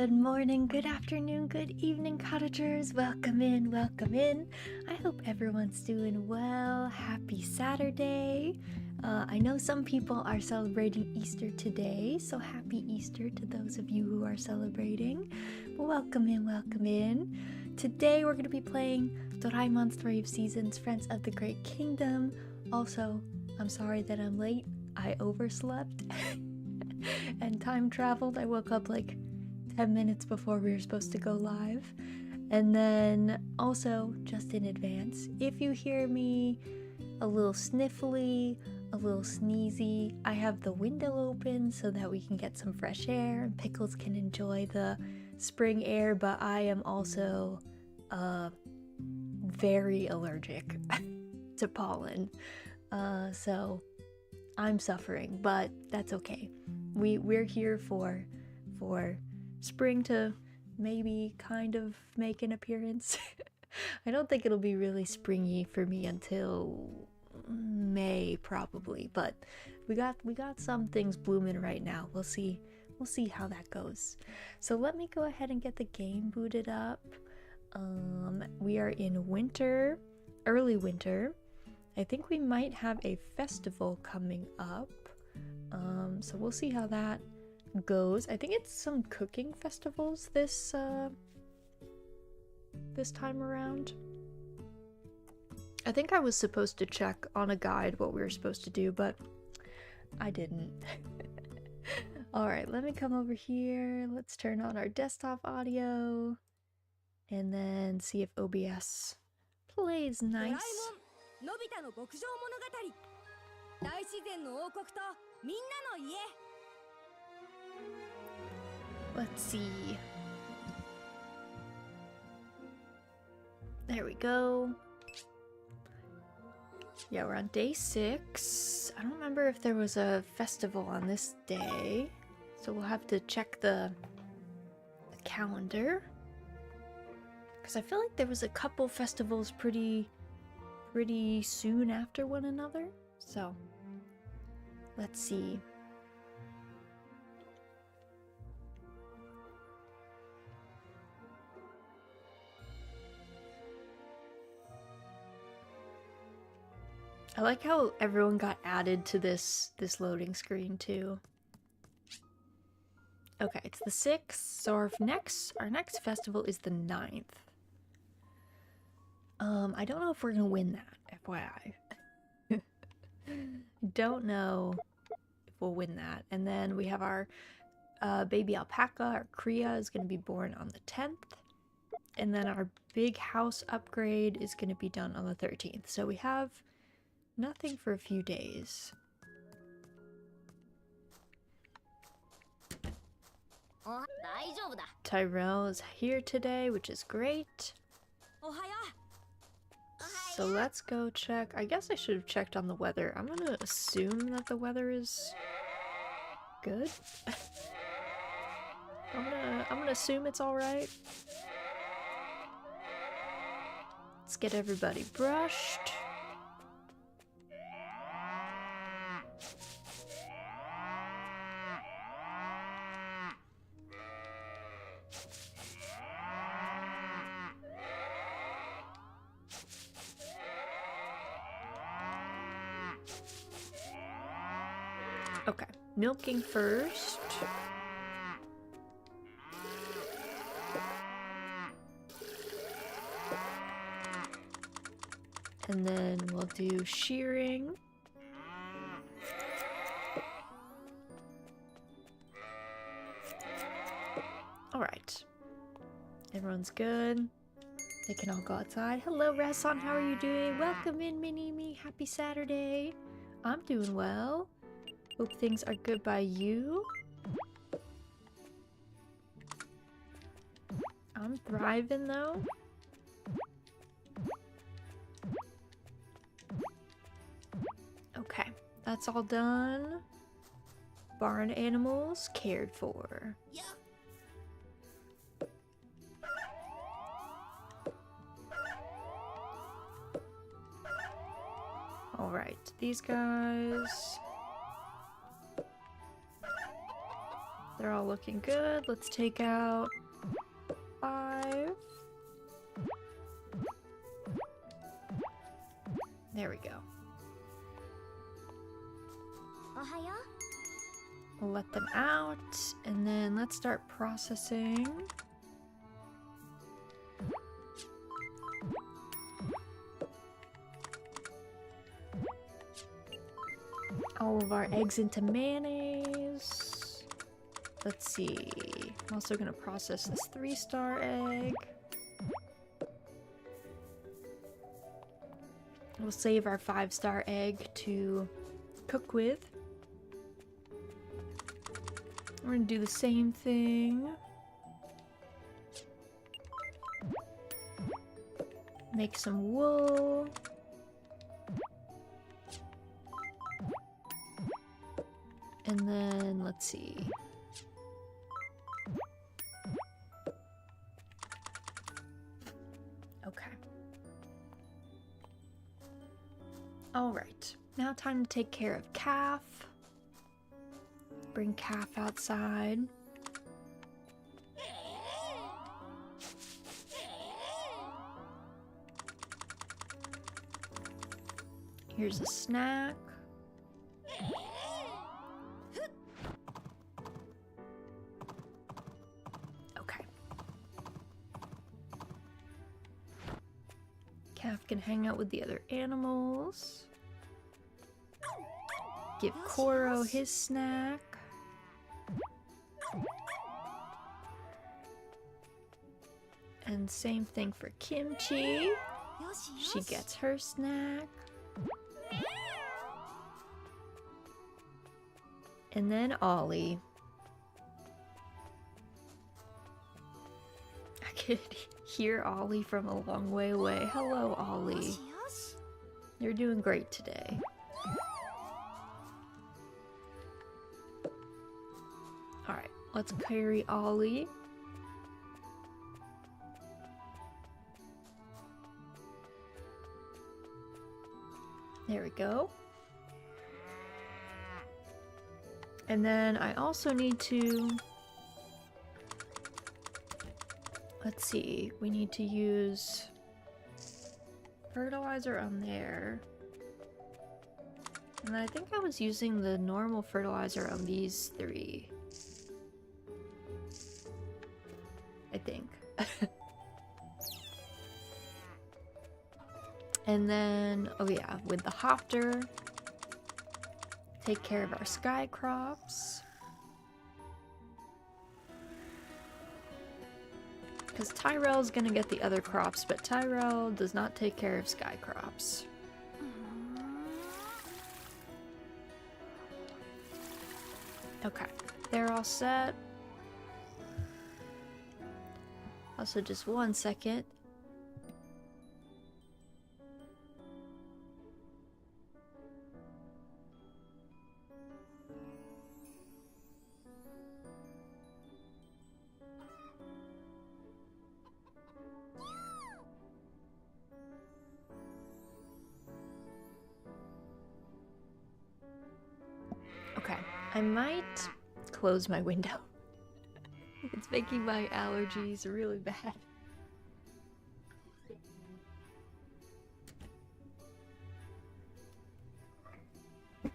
Good morning, good afternoon, good evening, cottagers. Welcome in, welcome in. I hope everyone's doing well. Happy Saturday. I know some people are celebrating Easter today, so happy Easter to those of you who are celebrating. Welcome in, welcome in. Today we're going to be playing Doraemon's Story of Seasons, Friends of the Great Kingdom. Also, I'm sorry that I'm late. I overslept and time traveled. I woke up like 10 minutes before we were supposed to go live. And then also, just in advance, if you hear me a little sniffly, a little sneezy, I have the window open so that we can get some fresh air and Pickles can enjoy the spring air, but I am also very allergic to pollen. So I'm suffering, but that's okay. We're here for spring to maybe kind of make an appearance. I don't think it'll be really springy for me until May probably, but we got some things blooming right now. We'll see how that goes. So let me go ahead and get the game booted up. We are in winter, early winter. I think we might have a festival coming up. So we'll see how that goes. I think it's some cooking festivals this time around. I think I was supposed to check on a guide what we were supposed to do, but I didn't. Alright, let me come over here. Let's turn on our desktop audio and then see if OBS plays nice. Let's see. There we go. Yeah, we're on day 6. I don't remember if there was a festival on this day, so we'll have to check the calendar. Because I feel like there was a couple festivals pretty soon after one another. So, let's see. I like how everyone got added to this loading screen too. Okay, it's the 6th, so our next festival is the 9th. I don't know if we're gonna win that, FYI. Don't know if we'll win that. And then we have our baby alpaca, our cria, is gonna be born on the 10th. And then our big house upgrade is gonna be done on the 13th. So we have nothing for a few days. Tyrell is here today, which is great. So let's go check. I guess I should have checked on the weather. I'm gonna assume that the weather is good. I'm gonna assume it's alright. Let's get everybody brushed. Okay, milking first. And then we'll do shearing. Alright. Everyone's good. They can all go outside. Hello, Rasan, how are you doing? Welcome in, Mini-Me. Happy Saturday. I'm doing well. Hope things are good by you. I'm thriving though. Okay, that's all done. Barn animals cared for. Yeah. Alright, these guys. They're all looking good. Let's take out 5. There we go. We'll let them out, and then let's start processing. All of our eggs into mayonnaise. Let's see. I'm also gonna process this 3-star egg. We'll save our 5-star egg to cook with. We're gonna do the same thing. Make some wool. And then, let's see. Okay. Alright. Now time to take care of Calf. Bring Calf outside. Here's a snack. Okay. Calf can hang out with the other animals. Give Koro his snack. And same thing for Kimchi. She gets her snack. And then Ollie. I could hear Ollie from a long way away. Hello, Ollie. You're doing great today. Alright, let's carry Ollie. There we go. And then I also need to... Let's see, we need to use fertilizer on there. And I think I was using the normal fertilizer on these 3. I think. And then, oh yeah, with the Hopter, take care of our sky crops. Because Tyrell's gonna get the other crops, but Tyrell does not take care of sky crops. Okay, they're all set. Also, just 1 second. Okay, I might close my window. It's making my allergies really bad. Let's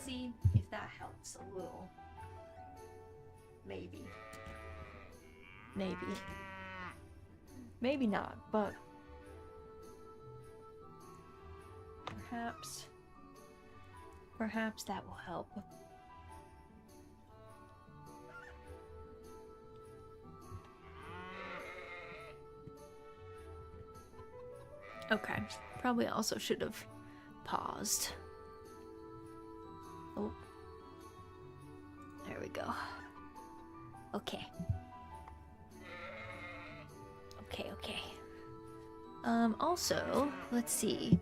see if that helps a little. Maybe. Maybe. Maybe not, but perhaps that will help. Okay, probably also should have paused. Oh. There we go. Okay. Okay. Also, let's see.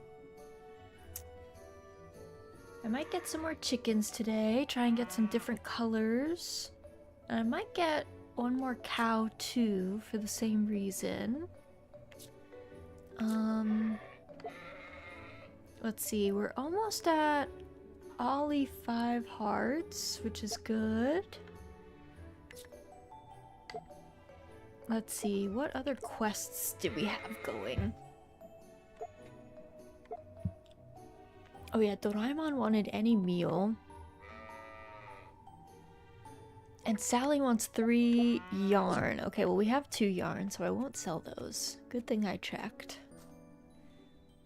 I might get some more chickens today, try and get some different colors. And I might get one more cow too, for the same reason. Let's see, we're almost at Ollie 5 hearts, which is good. Let's see, what other quests do we have going? Oh yeah, Doraemon wanted any meal. And Sally wants 3 yarn. Okay, well we have 2 yarn, so I won't sell those. Good thing I checked.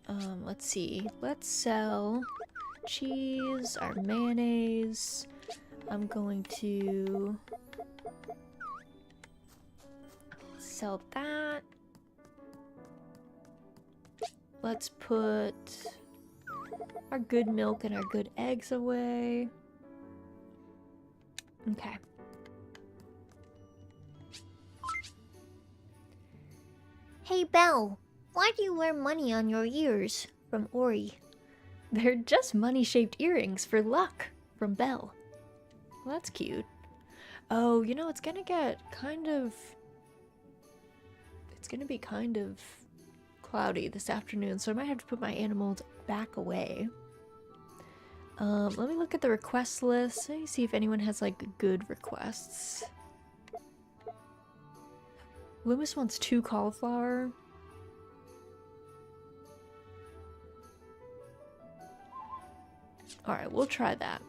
Let's see. Let's sell cheese, our mayonnaise. I'm going to sell that. Let's put our good milk and our good eggs away. Okay. Hey Belle, why do you wear money on your ears? From Ori. They're just money-shaped earrings for luck from Belle. Well, that's cute. Oh, you know, it's gonna get kind of... It's gonna be kind of cloudy this afternoon, so I might have to put my animals back away. Let me look at the request list. Let me see if anyone has, like, good requests. Loomis wants 2 cauliflower. Alright, we'll try that.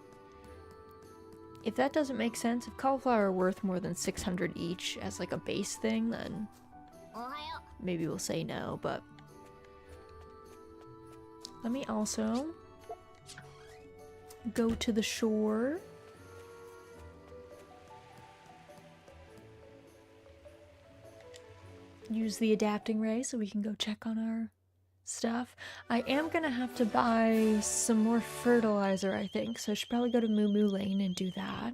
If that doesn't make sense, if cauliflower are worth more than 600 each as like a base thing, then maybe we'll say no, but... Let me also go to the shore. Use the adapting ray so we can go check on our stuff. I am gonna have to buy some more fertilizer, I think, so I should probably go to Moo Moo Lane and do that.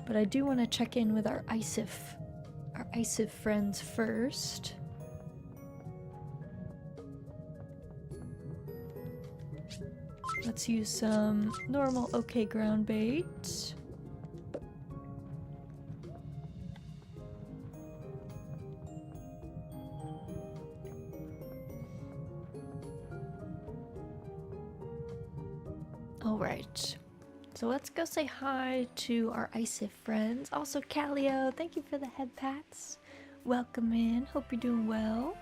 But I do want to check in with our ISIF friends first. Let's use some normal okay ground bait. Alright, so let's go say hi to our ISIF friends. Also, Calio, thank you for the head pats. Welcome in, hope you're doing well.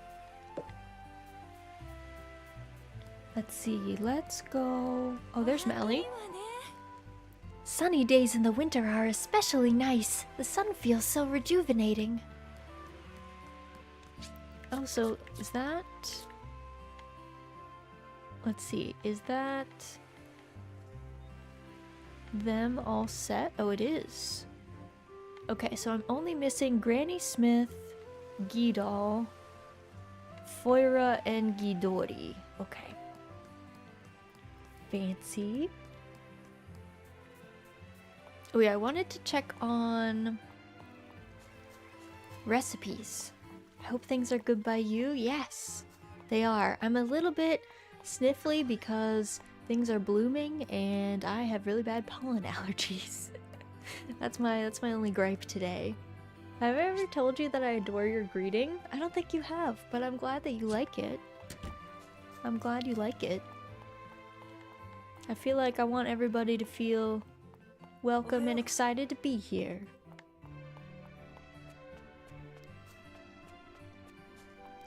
Let's see, let's go... Oh, there's Melly. Sunny days in the winter are especially nice. The sun feels so rejuvenating. Oh, so is that... Let's see, is that... them all set? Oh, it is. Okay, so I'm only missing Granny Smith, Gidal, Foira, and Gidori. Okay. Fancy. Oh yeah, I wanted to check on recipes. I hope things are good by you. Yes, they are. I'm a little bit sniffly because things are blooming and I have really bad pollen allergies. That's my only gripe today. Have I ever told you that I adore your greeting? I don't think you have, but I'm glad that you like it. I'm glad you like it. I feel like I want everybody to feel welcome and excited to be here.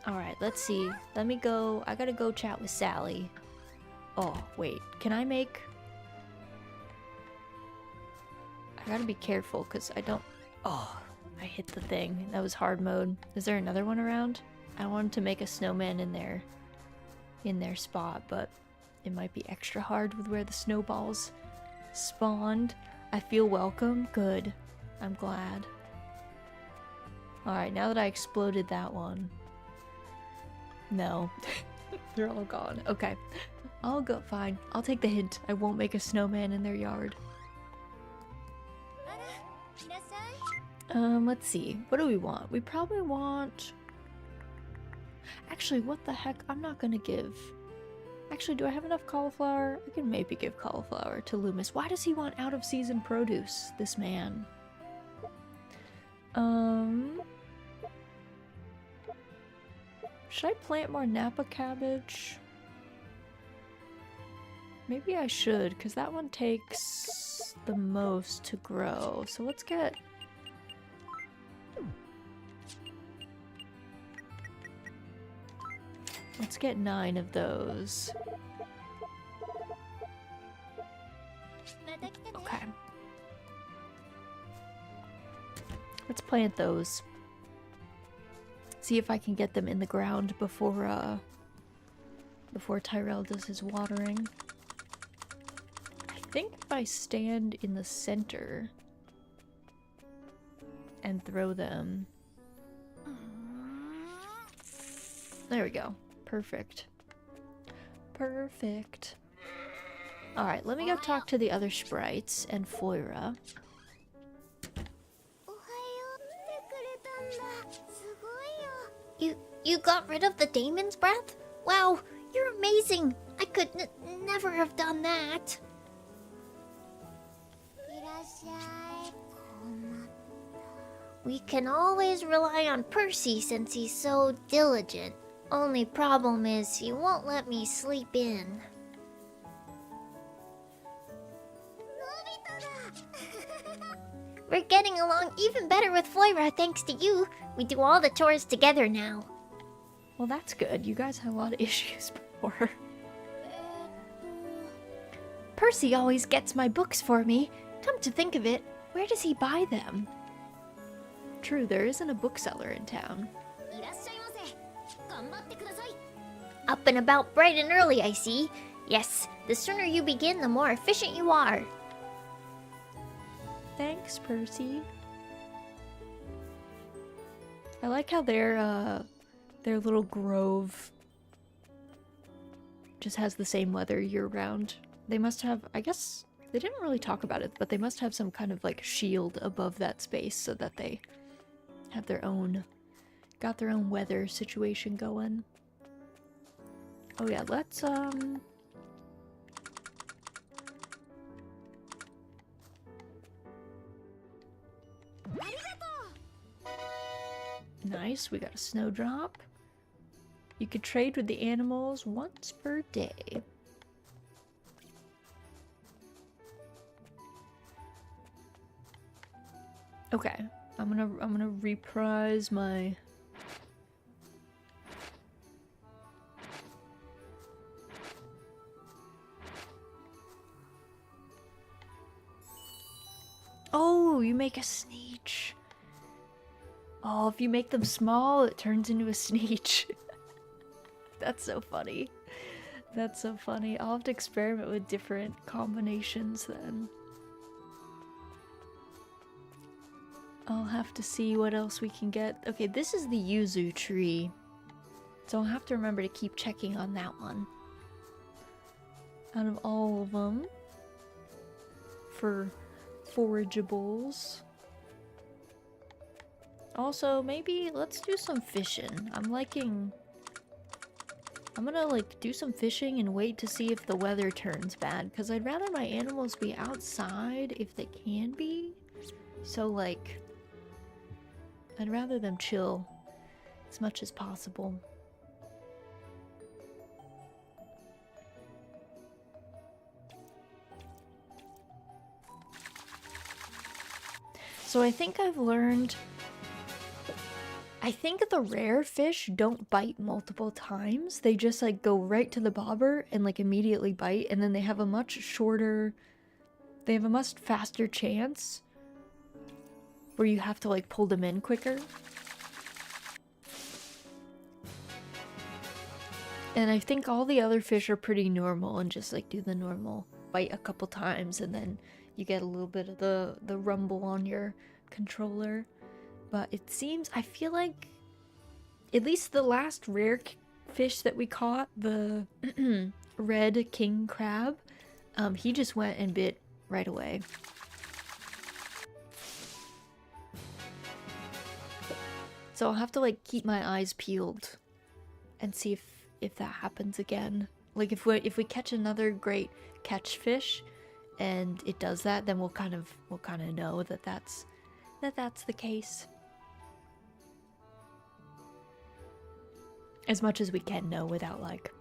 Alright, let's see. Let me go. I gotta go chat with Sally. Oh, wait. Can I make... I gotta be careful because I don't... Oh, I hit the thing. That was hard mode. Is there another one around? I wanted to make a snowman in their spot, but it might be extra hard with where the snowballs spawned. I feel welcome. Good. I'm glad. Alright, now that I exploded that one. No. They're all gone. Okay. I'll go. Fine. I'll take the hint. I won't make a snowman in their yard. Let's see. What do we want? We probably want... Actually, what the heck? I'm not gonna give... Actually, do I have enough cauliflower? I can maybe give cauliflower to Loomis. Why does he want out-of-season produce, this man? Should I plant more Napa cabbage? Maybe I should, because that one takes the most to grow. So let's get... Let's get 9 of those. Okay. Let's plant those. See if I can get them in the ground before Tyrell does his watering. I think if I stand in the center and throw them... There we go. Perfect. Perfect. Alright, let me go talk to the other sprites and Foira. You got rid of the daemon's breath? Wow, you're amazing! I could never have done that. We can always rely on Percy since he's so diligent. Only problem is he won't let me sleep in. We're getting along even better with Foira thanks to you. We do all the chores together now. Well, that's good. You guys had a lot of issues before. Percy always gets my books for me. Come to think of it, where does he buy them? True, there isn't a bookseller in town. Up and about bright and early, I see. Yes, the sooner you begin, the more efficient you are. Thanks, Percy. I like how their little grove just has the same weather year-round. They must have, I guess, they didn't really talk about it, but they must have some kind of, like, shield above that space so that they have their own, got their own weather situation going. Oh yeah, let's, Nice, we got a snowdrop. You could trade with the animals once per day. Okay, I'm gonna reprise my... Oh, you make a sneetch. Oh, if you make them small, it turns into a sneetch. That's so funny. That's so funny. I'll have to experiment with different combinations then. I'll have to see what else we can get. Okay, this is the yuzu tree. So I'll have to remember to keep checking on that one. Out of all of them. For forageables. Also, maybe let's do some fishing. I'm gonna like do some fishing and wait to see if the weather turns bad, because I'd rather my animals be outside if they can be. So like, I'd rather them chill as much as possible. So I think I've learned... I think the rare fish don't bite multiple times. They just like go right to the bobber and like immediately bite, and then they have a much shorter... They have a much faster chance where you have to like pull them in quicker. And I think all the other fish are pretty normal and just like do the normal bite a couple times, and then you get a little bit of the rumble on your controller. But it seems, I feel like, at least the last rare fish that we caught, the red king crab, he just went and bit right away. So I'll have to like keep my eyes peeled and see if that happens again. Like if we catch another great catch fish and it does that, then we'll kind of know that that's the case. As much as we can know without like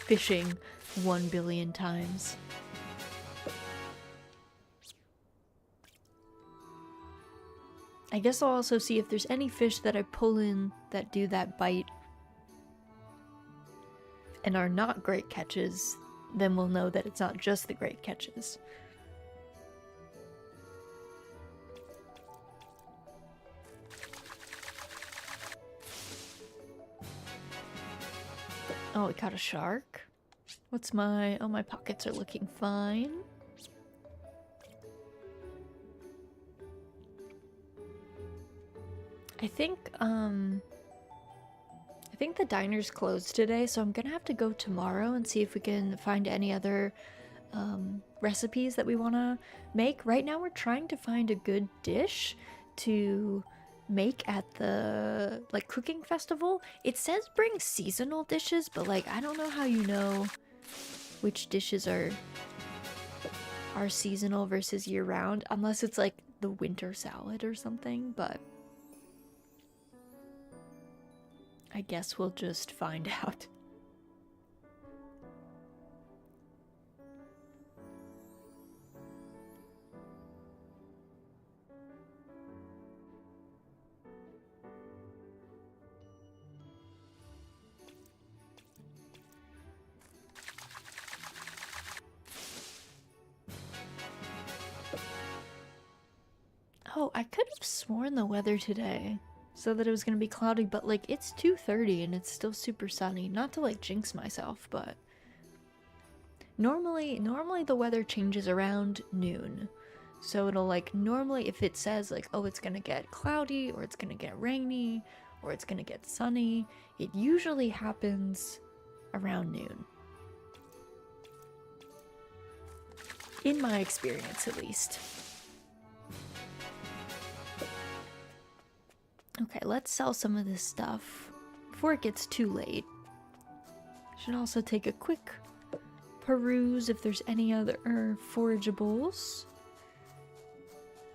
fishing 1 billion times. I guess I'll also see if there's any fish that I pull in that do that bite and are not great catches, then we'll know that it's not just the great catches. Oh, we caught a shark. What's my... Oh, my pockets are looking fine. I think the diner's closed today, so I'm gonna have to go tomorrow and see if we can find any other recipes that we want to make. Right now we're trying to find a good dish to make at the like cooking festival. It says bring seasonal dishes, but like I don't know how you know which dishes are seasonal versus year-round, unless it's like the winter salad or something, but I guess we'll just find out. Oh, I could have sworn the weather today so that it was gonna be cloudy, but like it's 2:30 and it's still super sunny. Not to like jinx myself, but normally the weather changes around noon. So it'll like normally if it says like, oh, it's gonna get cloudy or it's gonna get rainy or it's gonna get sunny, it usually happens around noon. In my experience, at least. Okay, let's sell some of this stuff before it gets too late. Should also take a quick peruse if there's any other forageables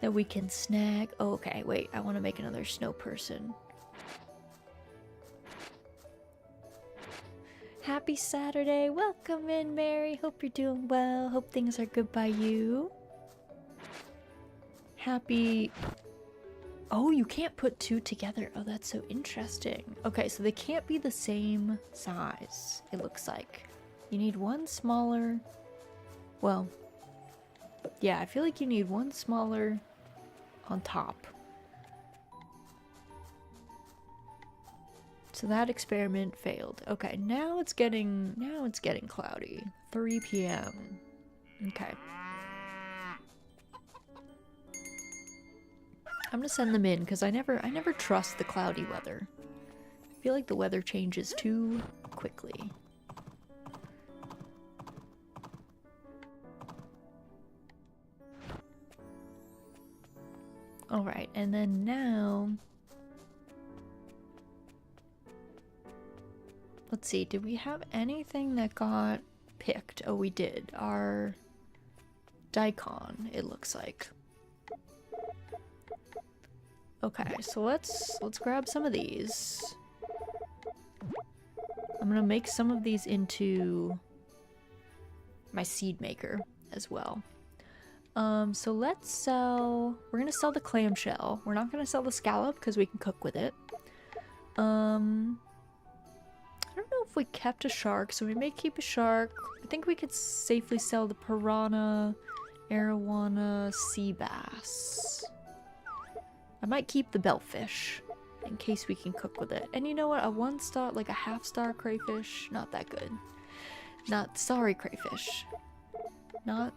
that we can snag. Oh, okay, wait, I want to make another snow person. Happy Saturday, welcome in, Mary. Hope you're doing well. Hope things are good by you. Happy... Oh, you can't put two together. Oh, that's so interesting. Okay, so they can't be the same size, it looks like. You need one smaller... Well, yeah, I feel like you need one smaller on top. So that experiment failed. Okay, now it's getting cloudy. 3 p.m. Okay. I'm gonna send them in because I never trust the cloudy weather. I feel like the weather changes too quickly. Alright, and then now... Let's see, did we have anything that got picked? Oh, we did. Our daikon, it looks like. Okay, so let's grab some of these. I'm gonna make some of these into my seed maker as well. So let's sell... We're gonna sell the clamshell. We're not gonna sell the scallop because we can cook with it. I don't know if we kept a shark, so we may keep a shark. I think we could safely sell the piranha, arowana, sea bass. I might keep the bellfish in case we can cook with it. And you know what? A 1-star, like a half-star crayfish, not that good. Not sorry crayfish. Not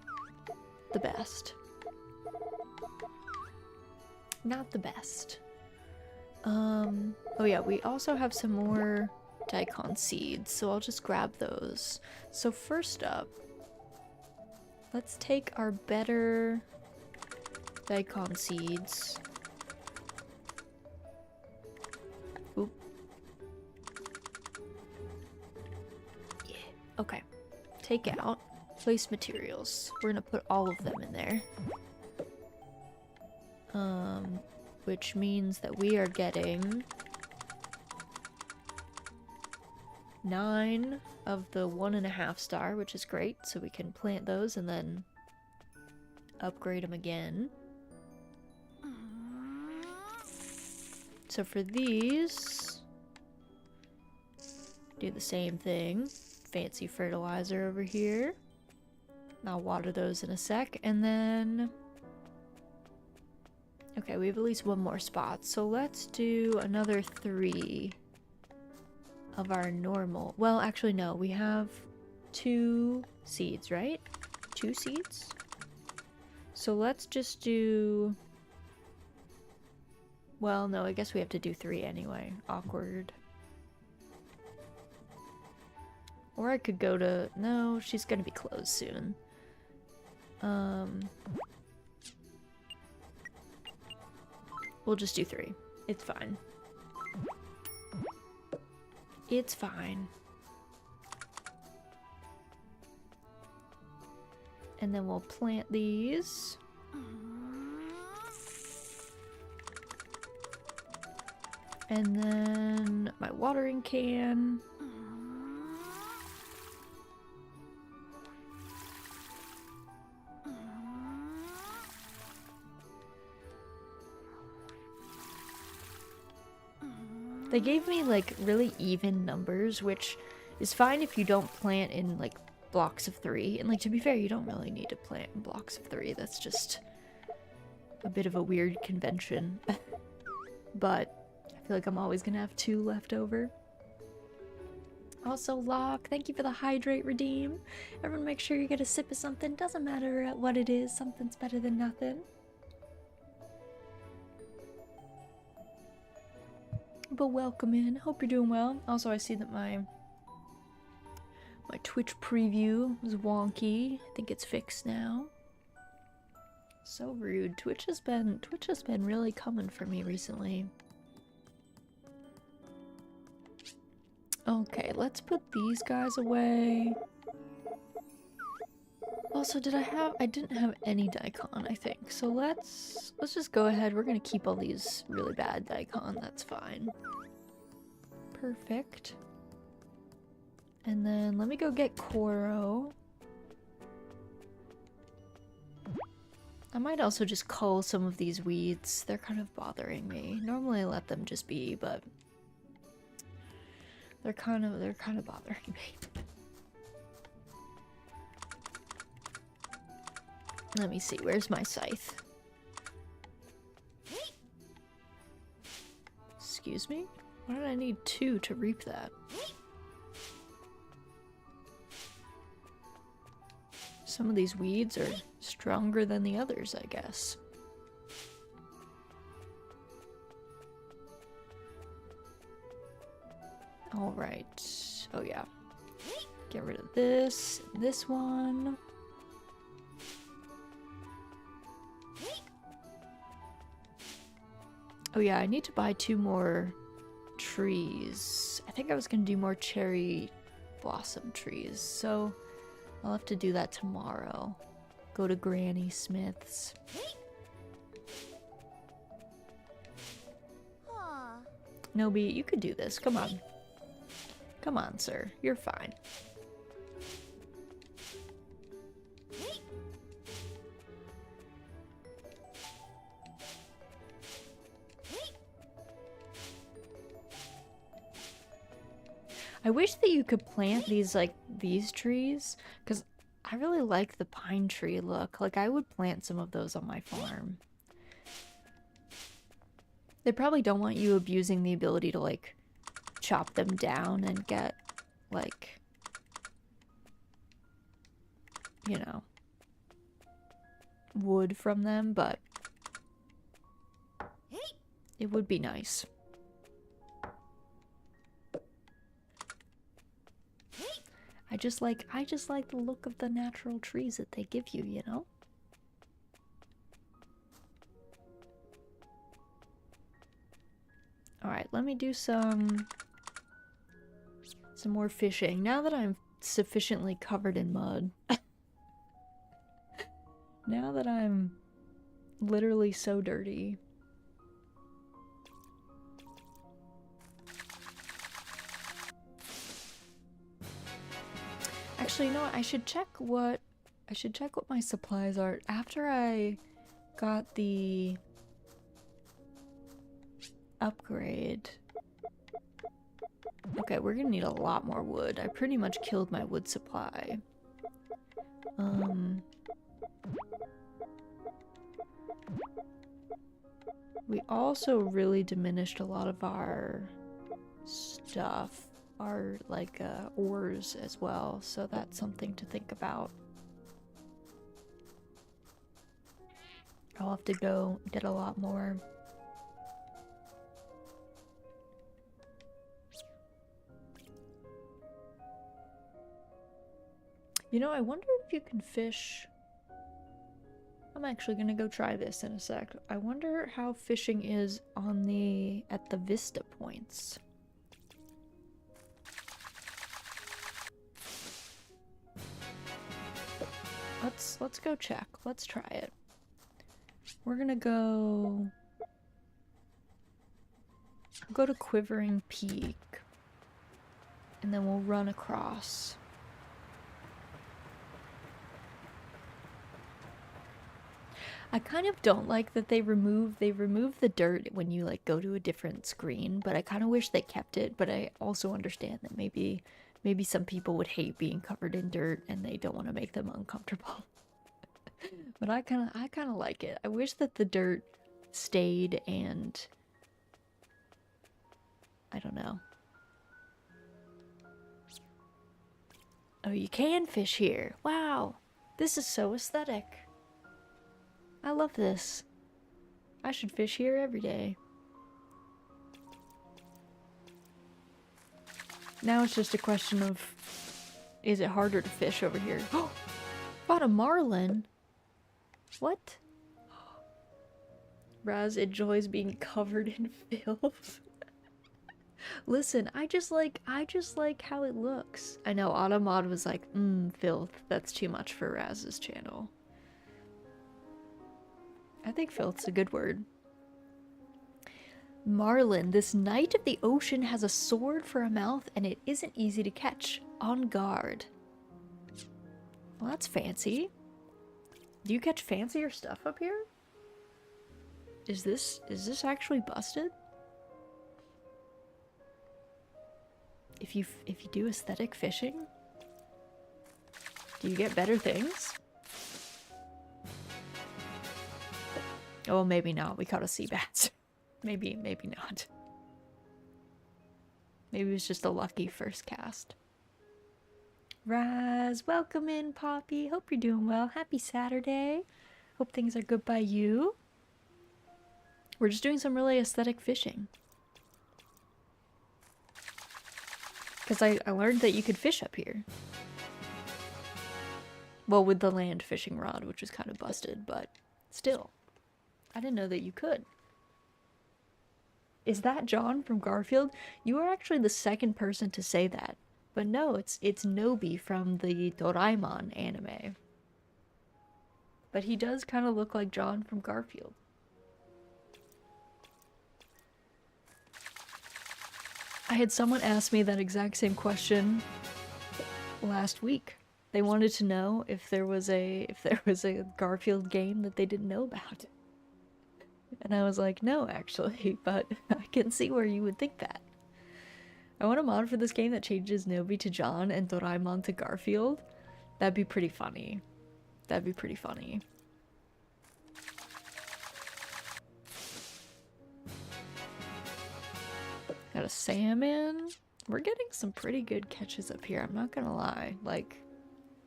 the best. Not the best. Oh yeah, we also have some more daikon seeds, so I'll just grab those. So first up, let's take our better daikon seeds. Oop. Yeah, okay. Take out, place materials. We're gonna put all of them in there. Which means that we are getting 9 of the 1.5 star, which is great. So we can plant those and then upgrade them again. So for these, do the same thing. Fancy fertilizer over here. I'll water those in a sec, and then... Okay, we have at least one more spot, so let's do another 3 of our normal... Well, actually, no, we have 2 seeds, right? 2 seeds? So let's just do... Well, no, I guess we have to do 3 anyway. Awkward. Or I could go to... No, she's gonna be closed soon. We'll just do 3. It's fine. It's fine. And then we'll plant these. And then my watering can. They gave me like really even numbers, which is fine if you don't plant in like blocks of 3. And like, to be fair, you don't really need to plant in blocks of 3. That's just a bit of a weird convention. But I feel like I'm always gonna have 2 left over. Also, Locke, thank you for the hydrate redeem. Everyone make sure you get a sip of something. Doesn't matter what it is, something's better than nothing. But welcome in. Hope you're doing well. Also, I see that my Twitch preview was wonky. I think it's fixed now. So rude. Twitch has been really coming for me recently. Okay, let's put these guys away. Also, I didn't have any daikon, I think. So let's just go ahead. We're gonna keep all these really bad daikon. That's fine. Perfect. And then let me go get Koro. I might also just cull some of these weeds. They're kind of bothering me. Normally I let them just be, but they're kind of bothering me. Let me see, where's my scythe? Excuse me? Why did I need 2 to reap that? Some of these weeds are stronger than the others, I guess. Alright. Oh yeah. Get rid of this one. Oh yeah, I need to buy 2 more trees. I think I was gonna do more cherry blossom trees, so I'll have to do that tomorrow. Go to Granny Smith's. Nobi, you could do this. Come on. Come on, sir. You're fine. I wish that you could plant these, like, these trees, because I really like the pine tree look. Like, I would plant some of those on my farm. They probably don't want you abusing the ability to, like, chop them down and get, like, you know, wood from them, but it would be nice. I just like the look of the natural trees that they give you, you know? Alright, let me do some more fishing. Now that I'm sufficiently covered in mud. Now that I'm literally so dirty. Actually, you know what? I should check what my supplies are after I got the upgrade. Okay, we're gonna need a lot more wood. I pretty much killed my wood supply. We also really diminished a lot of our stuff, our like ores as well, so that's something to think about. I'll have to go get a lot more. You know, I wonder if you can fish. I'm actually gonna go try this in a sec. I wonder how fishing is on at the vista points. Let's go check. Let's try it. We're gonna go to Quivering Peak, and then we'll run across. I kind of don't like that they remove the dirt when you like go to a different screen, but I kind of wish they kept it. But I also understand that maybe some people would hate being covered in dirt and they don't want to make them uncomfortable. But I kind of like it. I wish that the dirt stayed, and I don't know. Oh, you can fish here. Wow. This is so aesthetic. I love this. I should fish here every day. Now it's just a question of, is it harder to fish over here? Oh, bought a marlin. What? Raz enjoys being covered in filth. Listen, I just like how it looks. I know Automod was like, filth. That's too much for Raz's channel. I think filth's a good word. Marlin, this knight of the ocean has a sword for a mouth and it isn't easy to catch. On guard. Well, that's fancy. Do you catch fancier stuff up here? Is this actually busted? If you do aesthetic fishing, do you get better things? Oh, maybe not. We caught a sea bass. maybe not. Maybe it was just a lucky first cast. Raz, welcome in, Poppy. Hope you're doing well. Happy Saturday. Hope things are good by you. We're just doing some really aesthetic fishing. Because I learned that you could fish up here. Well, with the land fishing rod, which is kind of busted, but still. I didn't know that you could. Is that John from Garfield? You are actually the second person to say that. But no, it's Nobi from the Doraemon anime. But he does kind of look like John from Garfield. I had someone ask me that exact same question last week. They wanted to know if there was a Garfield game that they didn't know about. And I was like, no, actually, but I can see where you would think that. I want a mod for this game that changes Nobi to John and Doraemon to Garfield. That'd be pretty funny. That'd be pretty funny. Got a salmon. We're getting some pretty good catches up here, I'm not gonna lie. Like,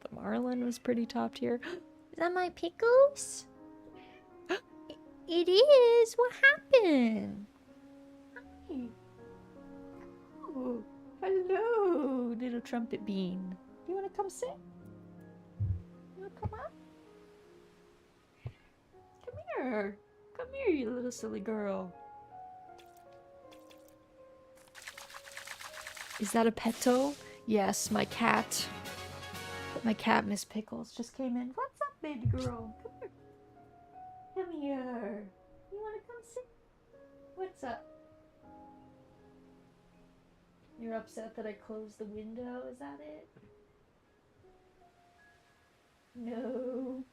the marlin was pretty top tier. Is that my pickles? It is! What happened? Hi. Oh, hello, little trumpet bean. You wanna come sit? You wanna come up? Come here. Come here, you little silly girl. Is that a petto? Yes, my cat. My cat, Miss Pickles, just came in. What's up, baby girl? Come here. Come here. You wanna come sit? What's up? You're upset that I closed the window, is that it? No.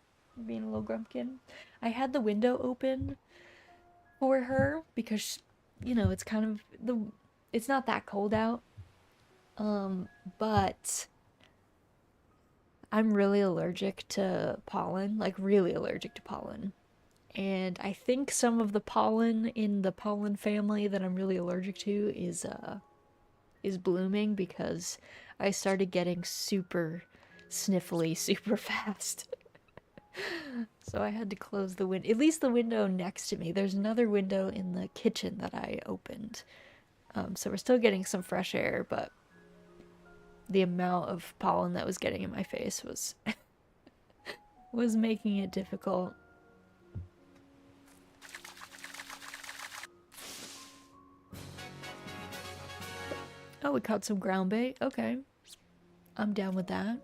Being a little grumpkin. I had the window open for her because, you know, it's kind of it's not that cold out. But I'm really allergic to pollen, like really allergic to pollen. And I think some of the pollen in the pollen family that I'm really allergic to is blooming because I started getting super sniffly super fast. So I had to close the window, at least the window next to me. There's another window in the kitchen that I opened. So we're still getting some fresh air, but the amount of pollen that was getting in my face was was making it difficult. Oh, we caught some ground bait. Okay. I'm down with that.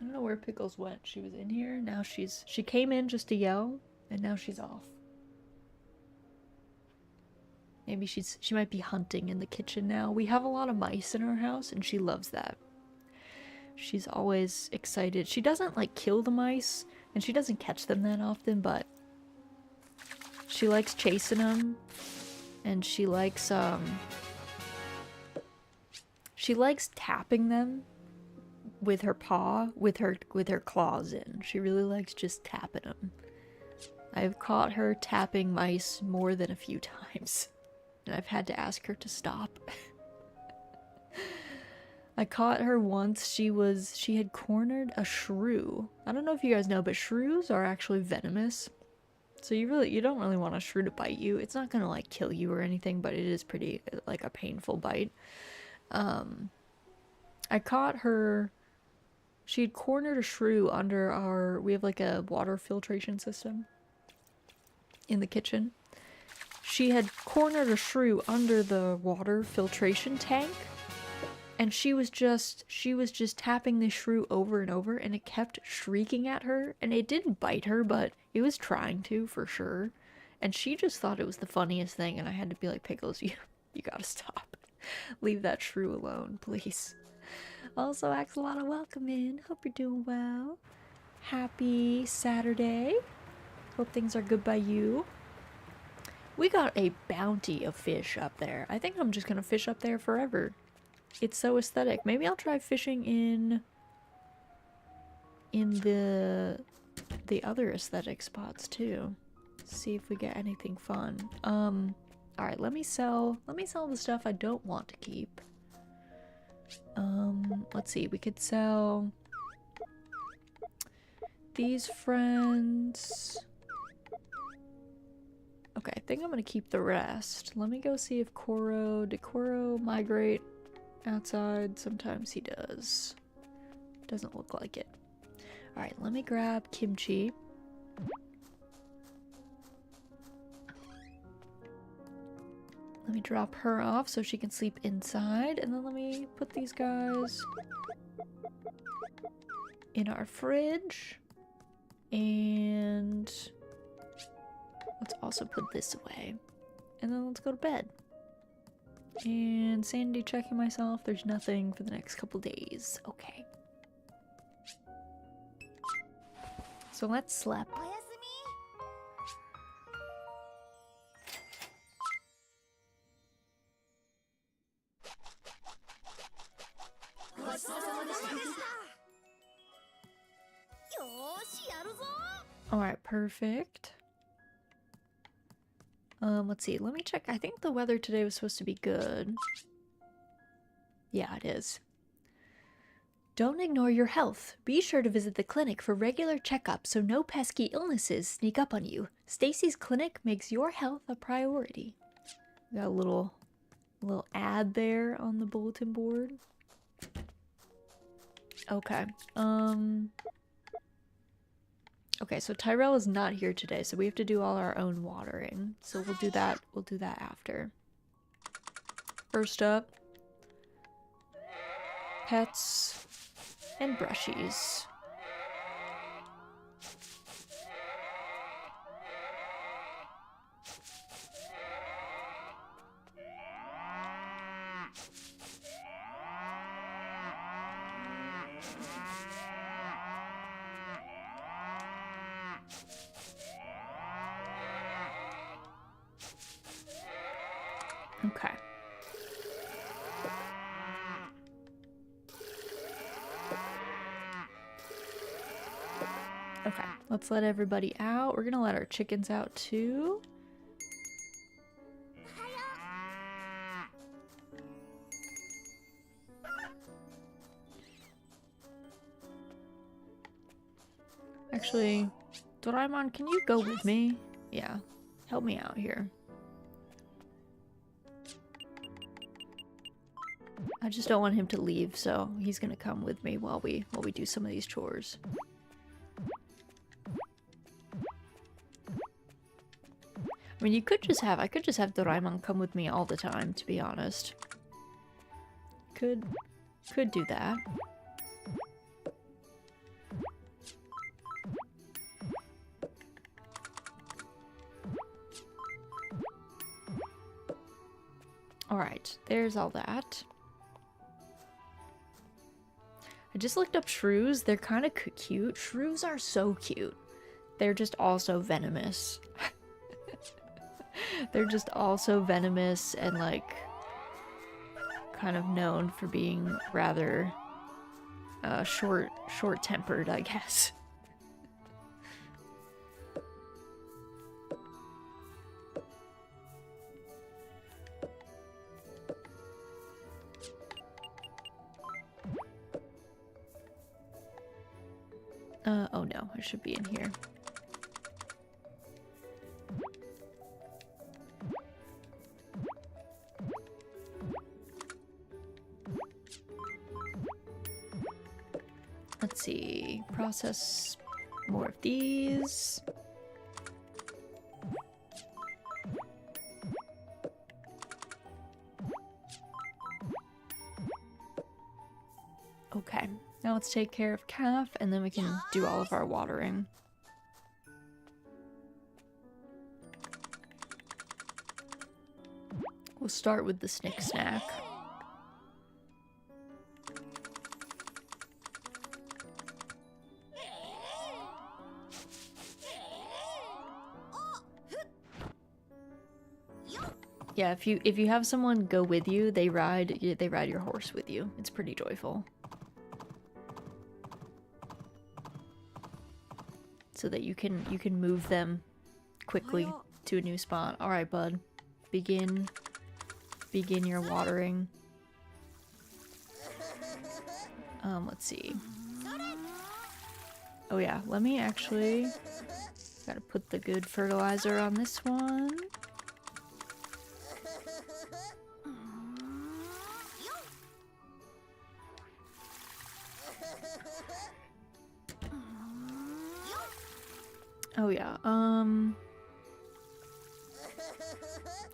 I don't know where Pickles went. She was in here. Now she came in just to yell, and now she's off. Maybe she might be hunting in the kitchen now. We have a lot of mice in our house, and she loves that. She's always excited. She doesn't like kill the mice, and she doesn't catch them that often, but she likes chasing them, and she likes tapping them with her paw, with her claws in. She really likes just tapping them. I've caught her tapping mice more than a few times, and I've had to ask her to stop. I caught her once. She had cornered a shrew. I don't know if you guys know, but shrews are actually venomous. So you don't really want a shrew to bite you. It's not gonna like kill you or anything, but it is pretty like a painful bite. I caught her. She had cornered a shrew under we have like a water filtration system in the kitchen. She had cornered a shrew under the water filtration tank, and she was just tapping the shrew over and over, and it kept shrieking at her, and it didn't bite her, but it was trying to for sure. And she just thought it was the funniest thing, and I had to be like, Pickles, you gotta stop. Leave that shrew alone, please. Also, Axolotl, welcome in. Hope you're doing well. Happy Saturday. Hope things are good by you. We got a bounty of fish up there. I think I'm just gonna fish up there forever. It's so aesthetic. Maybe I'll try fishing in the other aesthetic spots too. See if we get anything fun. Alright, let me sell the stuff I don't want to keep. Let's see, we could sell these friends. Okay, I think I'm gonna keep the rest. Let me go see if did Koro migrate outside? Sometimes he does. Doesn't look like it. Alright, let me grab Kimchi. Let me drop her off so she can sleep inside, and then let me put these guys in our fridge. And let's also put this away. And then let's go to bed. And sanity checking myself. There's nothing for the next couple days. Okay. So let's sleep. Alright, perfect. Let's see. Let me check. I think the weather today was supposed to be good. Yeah, it is. Don't ignore your health. Be sure to visit the clinic for regular checkups so no pesky illnesses sneak up on you. Stacy's clinic makes your health a priority. Got a little ad there on the bulletin board. Okay. Okay, so Tyrell is not here today, so we have to do all our own watering. So we'll do that after. First up, pets and brushies. Okay. Okay, let's let everybody out. We're gonna let our chickens out too. Actually, Doraemon, can you go with me? Yeah, help me out here. I just don't want him to leave, so he's gonna come with me while we do some of these chores. I mean, I could just have Doraemon come with me all the time, to be honest. Could do that. Alright, there's all that. I just looked up shrews. They're kind of cute. Shrews are so cute. They're just also venomous. They're just also venomous and, like, kind of known for being rather short-tempered, I guess. Oh no, I should be in here. Let's see, process more of these. Okay, now let's take care of calf and then we can do all of our watering. We'll start with the snick snack. Yeah, if you have someone go with you, they ride your horse with you. It's pretty joyful. So that you can move them quickly to a new spot. All right, bud. Begin your watering. Let's see. Oh yeah, let me actually gotta put the good fertilizer on this one. Oh yeah,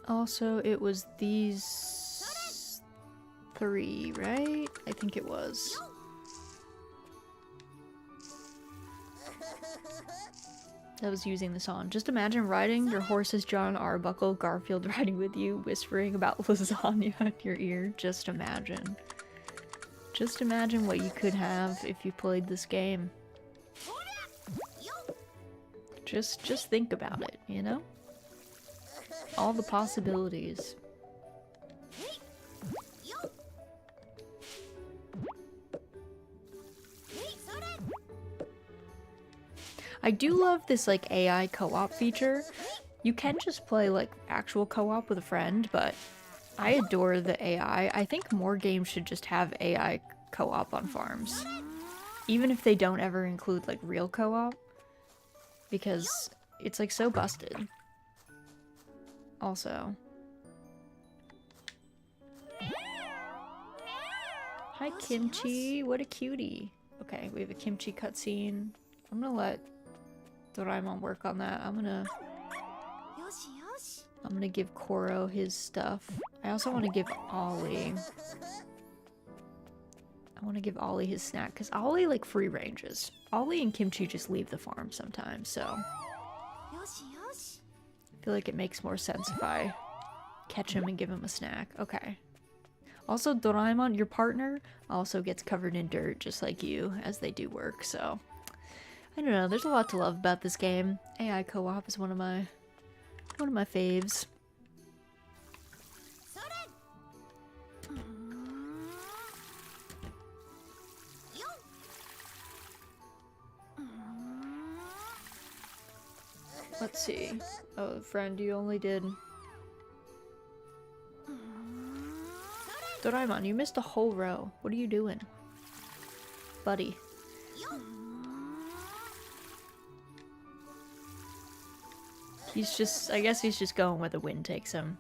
also it was these 3, right? I think it was. I was using this on. Just imagine riding your horse's John Arbuckle, Garfield riding with you, whispering about lasagna in your ear. Just imagine. Just imagine what you could have if you played this game. Just think about it, you know? All the possibilities. I do love this, like, AI co-op feature. You can just play, like, actual co-op with a friend, but I adore the AI. I think more games should just have AI co-op on farms. Even if they don't ever include, like, real co-op. Because it's, like, so busted. Also. Hi, Kimchi. What a cutie. Okay, we have a Kimchi cutscene. I'm gonna let Doraemon work on that. I'm gonna give Koro his stuff. I also want to give Ollie. I want to give Ollie his snack because Ollie, like, free ranges. Ollie and Kimchi just leave the farm sometimes, so I feel like it makes more sense if I catch him and give him a snack. Okay. Also, Doraemon, your partner, also gets covered in dirt just like you as they do work, so I don't know. There's a lot to love about this game. AI co-op is one of my faves. Let's see. Oh, friend, you only did... Doraemon, you missed a whole row. What are you doing? Buddy. He's just... I guess he's just going where the wind takes him.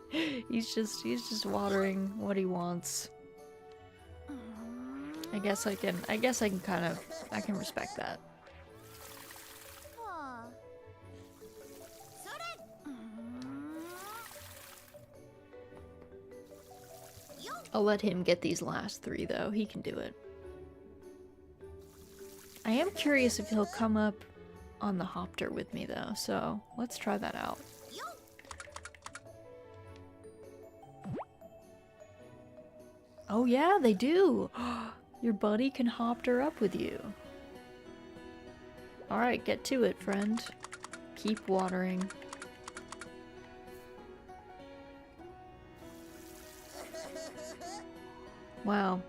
he's just watering what he wants. I guess I can kind of... I can respect that. I'll let him get these last 3, though. He can do it. I am curious if he'll come up on the Hopter with me, though, so let's try that out. Oh yeah, they do! Your buddy can Hopter up with you. Alright, get to it, friend. Keep watering. Wow.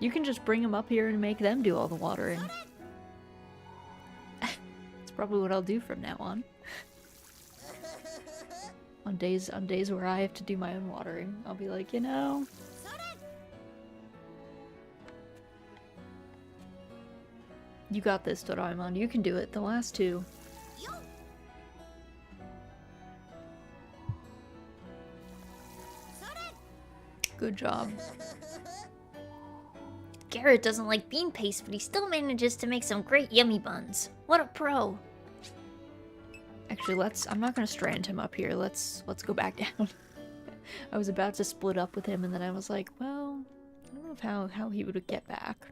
You can just bring them up here and make them do all the watering. That's probably what I'll do from now on. on days where I have to do my own watering, I'll be like, you know... You got this, Doraemon. You can do it. The last 2. Good job. Garrett doesn't like bean paste, but he still manages to make some great yummy buns. What a pro. Actually, I'm not gonna strand him up here. Let's go back down. I was about to split up with him, and then I was like, well, I don't know how he would get back.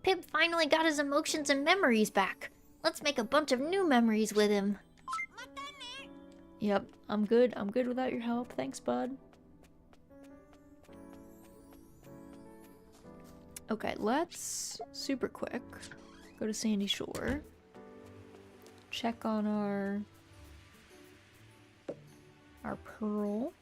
Pip finally got his emotions and memories back. Let's make a bunch of new memories with him. Yep, I'm good. I'm good without your help. Thanks, bud. Okay, let's, super quick, go to Sandy Shore. Check on our pearl.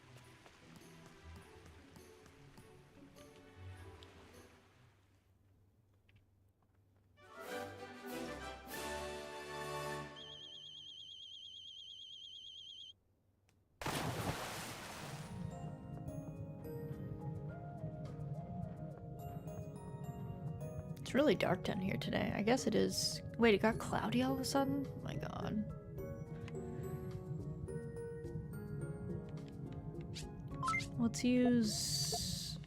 It's really dark down here today. I guess it is... Wait, it got cloudy all of a sudden? Oh my god. Let's use...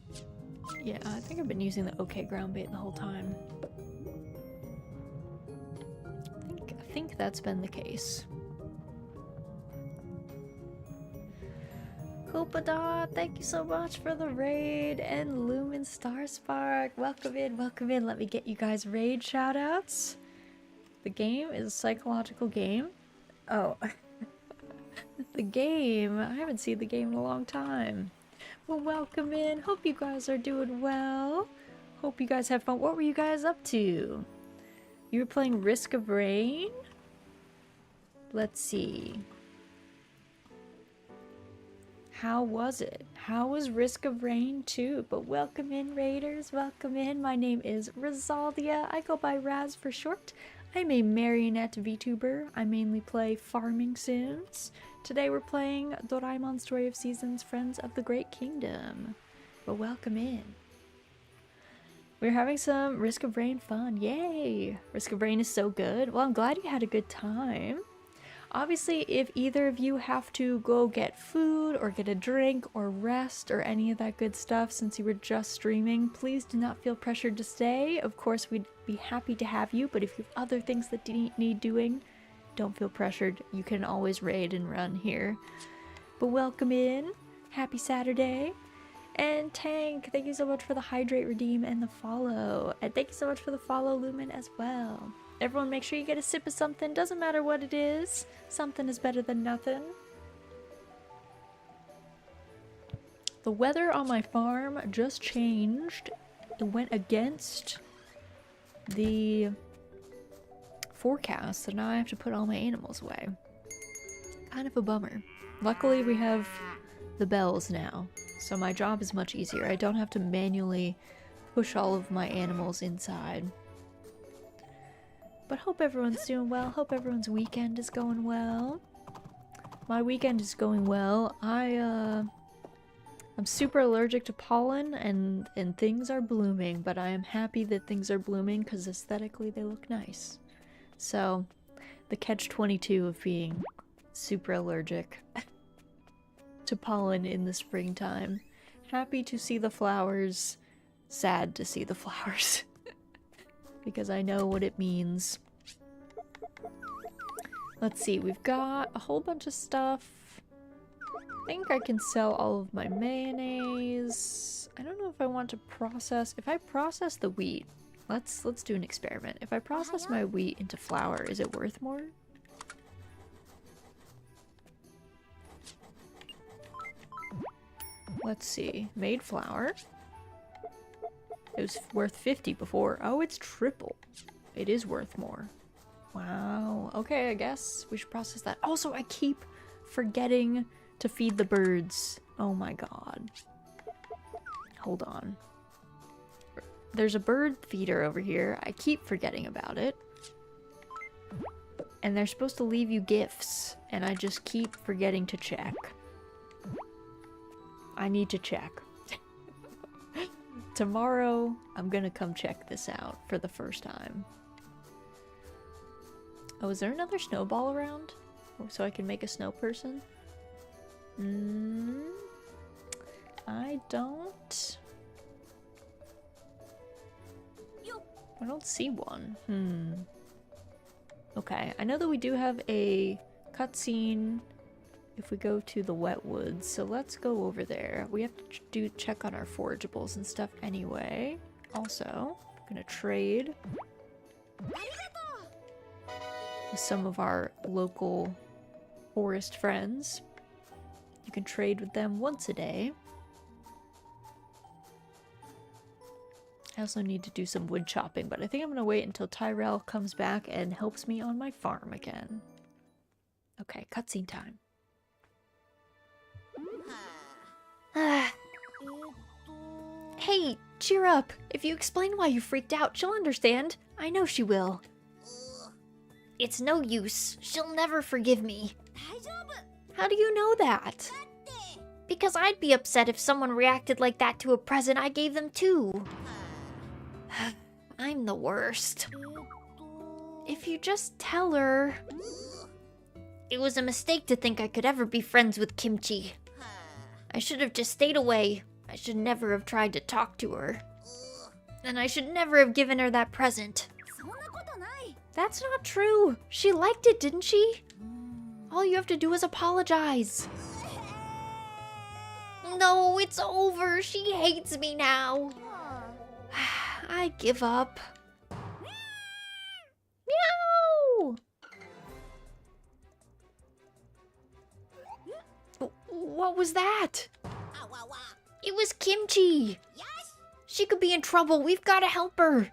Yeah, I think I've been using the OK ground bait the whole time. I think that's been the case. Koopadot, thank you so much for the raid, and Lumen Starspark, welcome in, welcome in. Let me get you guys raid shoutouts. The game is a psychological game. Oh, the game, I haven't seen the game in a long time. Well, welcome in, hope you guys are doing well. Hope you guys have fun. What were you guys up to? You were playing Risk of Rain? Let's see. How was it? How was Risk of Rain 2? But welcome in, Raiders. Welcome in. My name is Rizaldia. I go by Raz for short. I'm a marionette VTuber. I mainly play farming sims. Today we're playing Doraemon Story of Seasons, Friends of the Great Kingdom. But welcome in. We're having some Risk of Rain fun. Yay! Risk of Rain is so good. Well, I'm glad you had a good time. Obviously, if either of you have to go get food or get a drink or rest or any of that good stuff since you were just streaming, please do not feel pressured to stay. Of course, we'd be happy to have you, but if you have other things that need doing, don't feel pressured. You can always raid and run here. But welcome in. Happy Saturday. And Tank, thank you so much for the hydrate, redeem, and the follow. And thank you so much for the follow, Lumen, as well. Everyone make sure you get a sip of something. Doesn't matter what it is. Something is better than nothing. The weather on my farm just changed. It went against the forecast, so now I have to put all my animals away. Kind of a bummer. Luckily we have the bells now, so my job is much easier. I don't have to manually push all of my animals inside. But hope everyone's doing well. Hope everyone's weekend is going well. My weekend is going well. I'm super allergic to pollen and things are blooming, but I am happy that things are blooming because aesthetically they look nice. So, the catch-22 of being super allergic to pollen in the springtime. Happy to see the flowers, sad to see the flowers. Because I know what it means. Let's see, we've got a whole bunch of stuff. I think I can sell all of my mayonnaise. I don't know if I want to process... If I process the wheat, let's do an experiment. If I process my wheat into flour, is it worth more? Let's see. Made flour. It was worth 50 before. Oh, it's triple. It is worth more. Wow. Okay, I guess we should process that. Also, I keep forgetting to feed the birds. Oh my god. Hold on. There's a bird feeder over here. I keep forgetting about it. And they're supposed to leave you gifts. And I just keep forgetting to check. I need to check. Tomorrow, I'm gonna come check this out for the first time. Oh, is there another snowball around? So I can make a snow person? I don't see one. Okay, I know that we do have a cutscene if we go to the wet woods, so let's go over there. We have to check on our forageables and stuff anyway. Also, I'm gonna trade with some of our local forest friends. You can trade with them once a day. I also need to do some wood chopping, but I think I'm gonna wait until Tyrell comes back and helps me on my farm again. Okay, cutscene time. Hey, cheer up. If you explain why you freaked out, she'll understand. I know she will. It's no use. She'll never forgive me. How do you know that? Because I'd be upset if someone reacted like that to a present I gave them too. I'm the worst. If you just tell her... It was a mistake to think I could ever be friends with Kimchi. I should have just stayed away. I should never have tried to talk to her. And I should never have given her that present. That's not true. She liked it, didn't she? All you have to do is apologize. No, it's over. She hates me now. I give up. Meow! What was that? It was Kimchi. She could be in trouble. We've got to help her.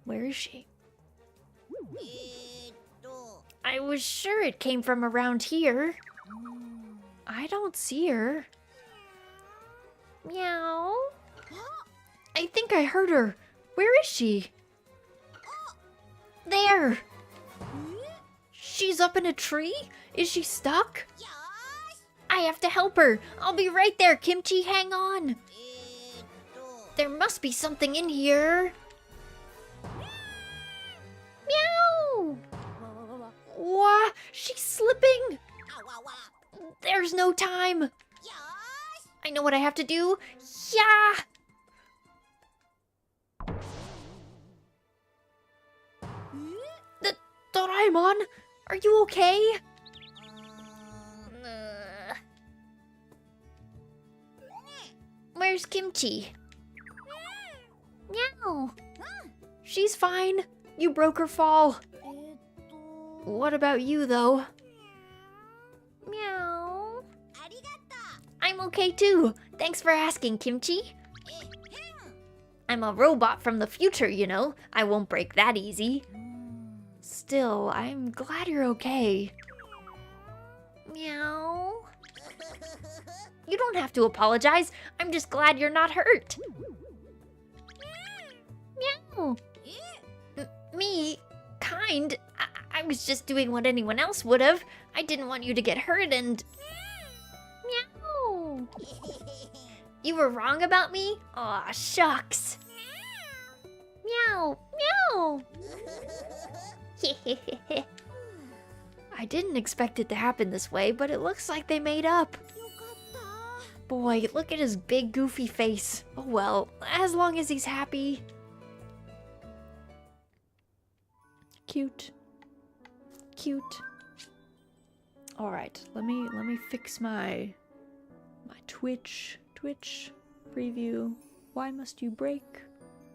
Where is she? I was sure it came from around here. I don't see her. Meow. I think I heard her. Where is she? There. She's up in a tree? Is she stuck? I have to help her. I'll be right there, Kimchi. Hang on. There must be something in here. Meow! What? She's slipping! There's no time! I know what I have to do. Yeah! Doraemon, are you okay? Where's Kimchi? Meow. She's fine. You broke her fall. What about you, though? Meow. I'm okay, too. Thanks for asking, Kimchi. I'm a robot from the future, you know. I won't break that easy. Still, I'm glad you're okay. Meow. You don't don't have to apologize. I'm just glad you're not hurt. Meow. Me? Kind? I was just doing what anyone else would have. I didn't want you to get hurt and... Meow. You were wrong about me? Aw, shucks. Meow. Meow. I didn't expect it to happen this way, but it looks like they made up. Boy, look at his big goofy face. Oh well, as long as he's happy. Cute. Cute. Alright, let me fix my Twitch preview. Why must you break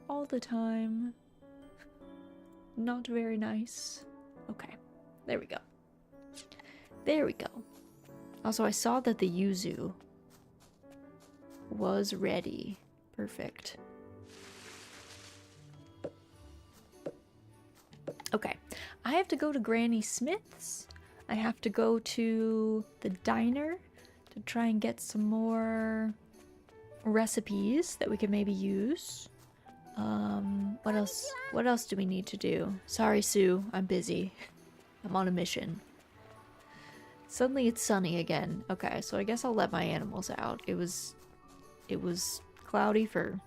all the time? Not very nice. Okay, there we go. There we go. Also, I saw that the yuzu was ready. Perfect. Okay, I have to go to Granny Smith's. I have to go to the diner to try and get some more recipes that we could maybe use. What else do we need to do? Sorry, Sue, I'm busy. I'm on a mission. Suddenly it's sunny again. Okay, so I guess I'll let my animals out. It was cloudy for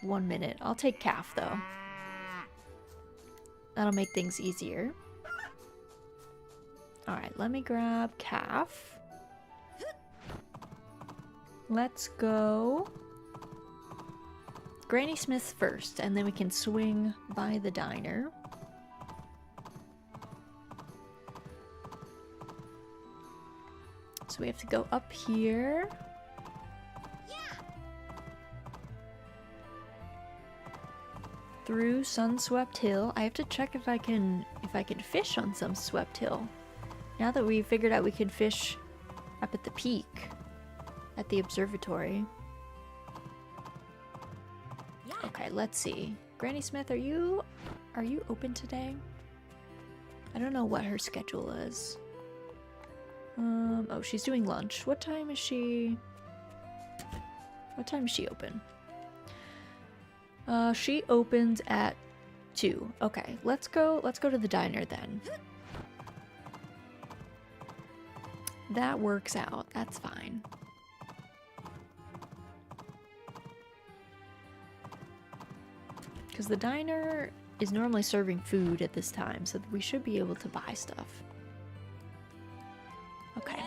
1 minute. I'll take Calf though. That'll make things easier. Alright, let me grab Calf. Let's go Granny Smith's first, and then we can swing by the diner. So we have to go up here. Through Sunswept Hill. I have to check if I can fish on Sunswept Hill. Now that we figured out we can fish up at the peak, at the observatory. Okay, let's see. Granny Smith, are you open today? I don't know what her schedule is. Oh, she's doing lunch. What time is she open? She opens at 2. Okay, let's go to the diner then. That works out. That's fine. Because the diner is normally serving food at this time, so we should be able to buy stuff. Okay.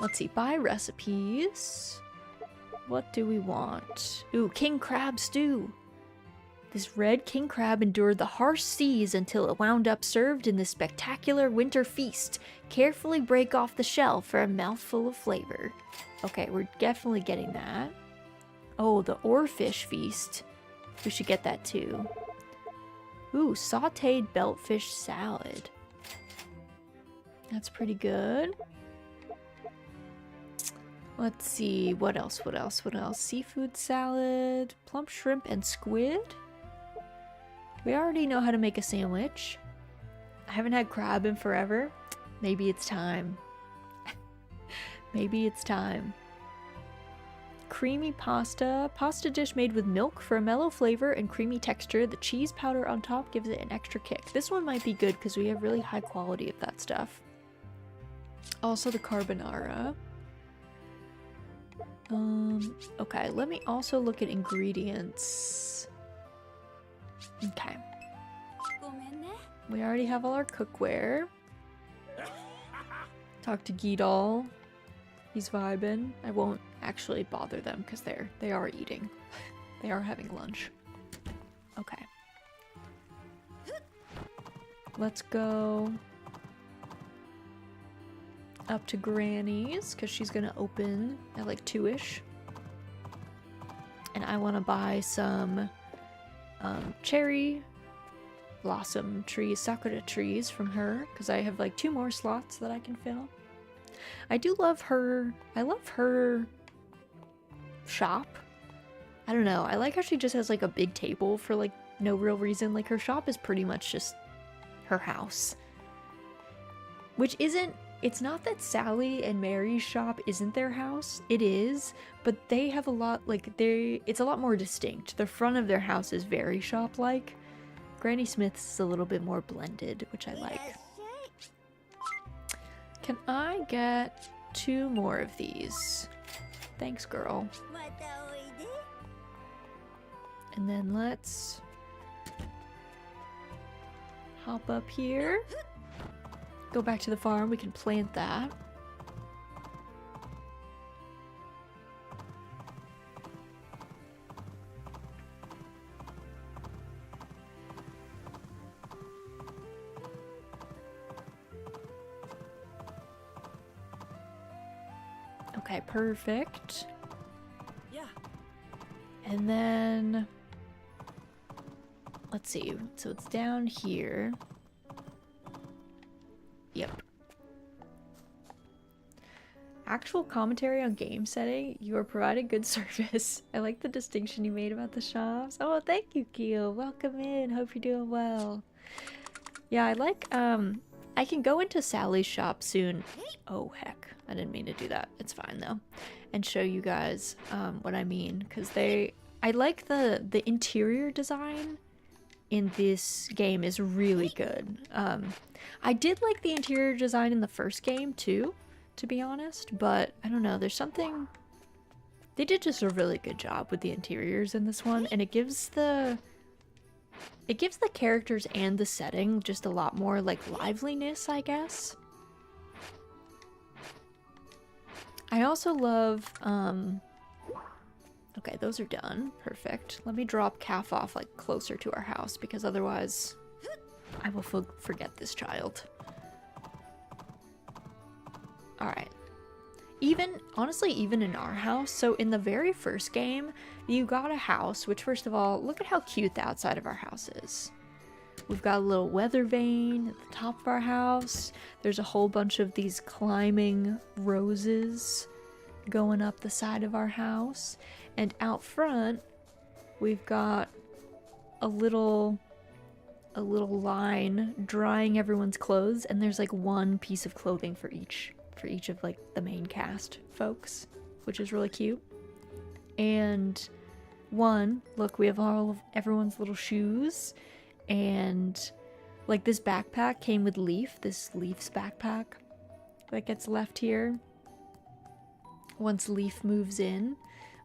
Let's see. Buy recipes. What do we want? Ooh, king crab stew. This red king crab endured the harsh seas until it wound up served in this spectacular winter feast. Carefully break off the shell for a mouthful of flavor. Okay, we're definitely getting that. Oh, the oarfish feast. We should get that too. Ooh, sauteed beltfish salad. That's pretty good. Let's see, what else? Seafood salad, plump shrimp and squid. We already know how to make a sandwich. I haven't had crab in forever. Maybe it's time. Maybe it's time. Creamy pasta. Pasta dish made with milk for a mellow flavor and creamy texture. The cheese powder on top gives it an extra kick. This one might be good because we have really high quality of that stuff. Also the carbonara. Okay, let me also look at ingredients. Okay. We already have all our cookware. Talk to Geedall. He's vibing. I won't actually bother them because they are eating. They are having lunch. Okay. Let's go up to Granny's because she's gonna open at like 2-ish. And I want to buy some cherry blossom trees, sakura trees from her because I have like 2 more slots that I can fill. I do love her. I love her shop. I don't know. I like how she just has like a big table for like no real reason. Like her shop is pretty much just her house. Which isn't it's not that Sally and Mary's shop isn't their house. It is, but they have a lot, like, it's a lot more distinct. The front of their house is very shop-like. Granny Smith's is a little bit more blended, which I like. Can I get 2 more of these? Thanks, girl. And then let's hop up here. Go back to the farm. We can plant that. Okay, perfect. Yeah. And then let's see. So it's down here. Yep. Actual commentary on game setting. You are providing good service. I like the distinction you made about the shops. Oh, thank you, Keel. Welcome in. Hope you're doing well. Yeah, I like, I can go into Sally's shop soon. Oh, heck. I didn't mean to do that. It's fine, though. And show you guys, what I mean. Because I like the interior design in this game is really good. I did like the interior design in the first game too, to be honest, but I don't know, there's something, they did just a really good job with the interiors in this one, and it gives the characters and the setting just a lot more like liveliness, I guess. I also love, okay, those are done. Perfect. Let me drop Calf off like closer to our house because otherwise I will forget this child. Alright. Honestly, even in our house, so in the very first game, you got a house, which first of all, look at how cute the outside of our house is. We've got a little weather vane at the top of our house. There's a whole bunch of these climbing roses going up the side of our house. And out front, we've got a little line drying everyone's clothes, and there's like one piece of clothing for each of like the main cast folks, which is really cute. And look, we have all of everyone's little shoes, and like this backpack came with Leaf's backpack that gets left here once Leaf moves in.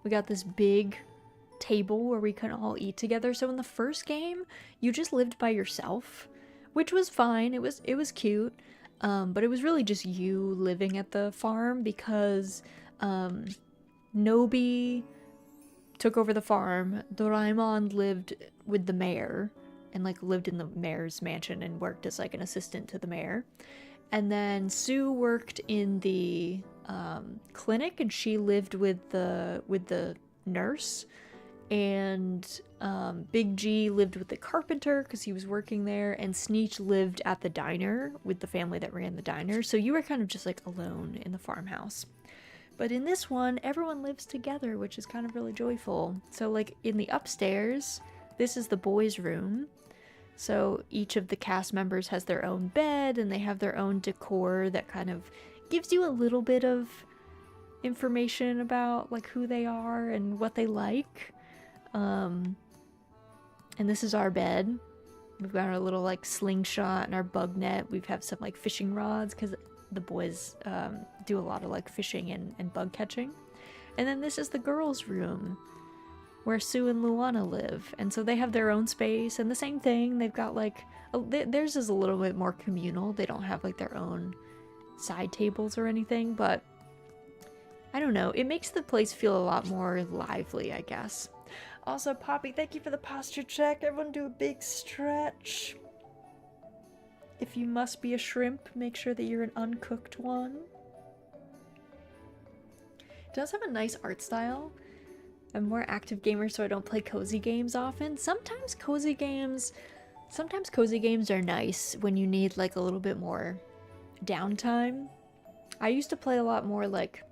We got this big table where we can all eat together. So in the first game, you just lived by yourself, which was fine. It was cute, but it was really just you living at the farm because Nobi took over the farm. Doraemon lived with the mayor and like lived in the mayor's mansion and worked as like an assistant to the mayor. And then Sue worked in the clinic, and she lived with the nurse. And Big G lived with the carpenter because he was working there, and Sneech lived at the diner with the family that ran the diner. So you were kind of just like alone in the farmhouse. But in this one, everyone lives together, which is kind of really joyful. So like in the upstairs, this is the boys' room. So each of the cast members has their own bed, and they have their own decor that kind of gives you a little bit of information about like who they are and what they like. And this is our bed. We've got our little like slingshot and our bug net. We have some like fishing rods because the boys do a lot of like fishing and bug catching. And then this is the girls' room where Sue and Luana live. And so they have their own space, and the same thing. They've got like, theirs is a little bit more communal. They don't have like their own side tables or anything, but I don't know. It makes the place feel a lot more lively, I guess. Also, Poppy, thank you for the posture check. Everyone do a big stretch. If you must be a shrimp, make sure that you're an uncooked one. It does have a nice art style. I'm a more active gamer, so I don't play cozy games often. Sometimes cozy games are nice when you need like a little bit more downtime. I used to play a lot more like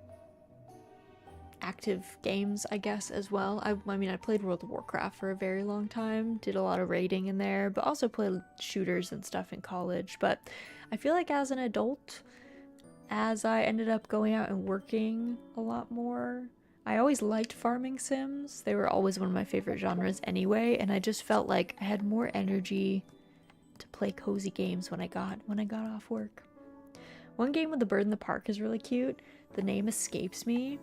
active games, I guess, as well. I mean, I played World of Warcraft for a very long time, did a lot of raiding in there, but also played shooters and stuff in college. But I feel like as an adult, as I ended up going out and working a lot more. I always liked farming sims. They were always one of my favorite genres anyway, and I just felt like I had more energy to play cozy games when I got off work. One game with the bird in the park is really cute. The name escapes me.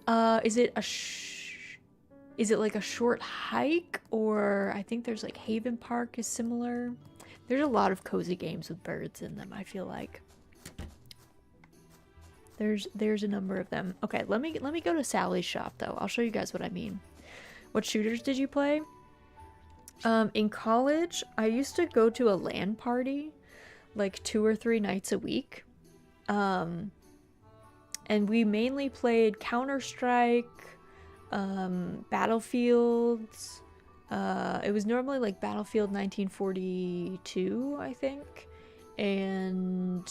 Is it like a short hike, or I think there's like Haven Park is similar. There's a lot of cozy games with birds in them, I feel like. There's a number of them. Okay, let me go to Sally's shop though. I'll show you guys what I mean. What shooters did you play? In college, I used to go to a LAN party like 2 or 3 nights a week. And we mainly played Counter-Strike, Battlefields. It was normally like Battlefield 1942, I think. And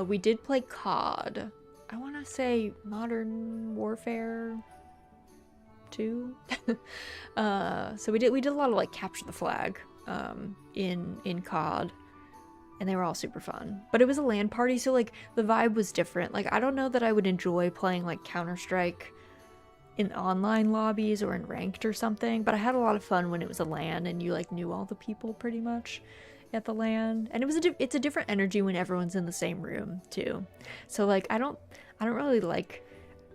we did play COD. I want to say Modern Warfare 2. So we did a lot of like capture the flag in COD, and they were all super fun. But it was a LAN party, so like the vibe was different. Like I don't know that I would enjoy playing like Counter-Strike in online lobbies or in ranked or something, but I had a lot of fun when it was a LAN and you like knew all the people pretty much at the LAN, and it's a different energy when everyone's in the same room too. So like I don't really like,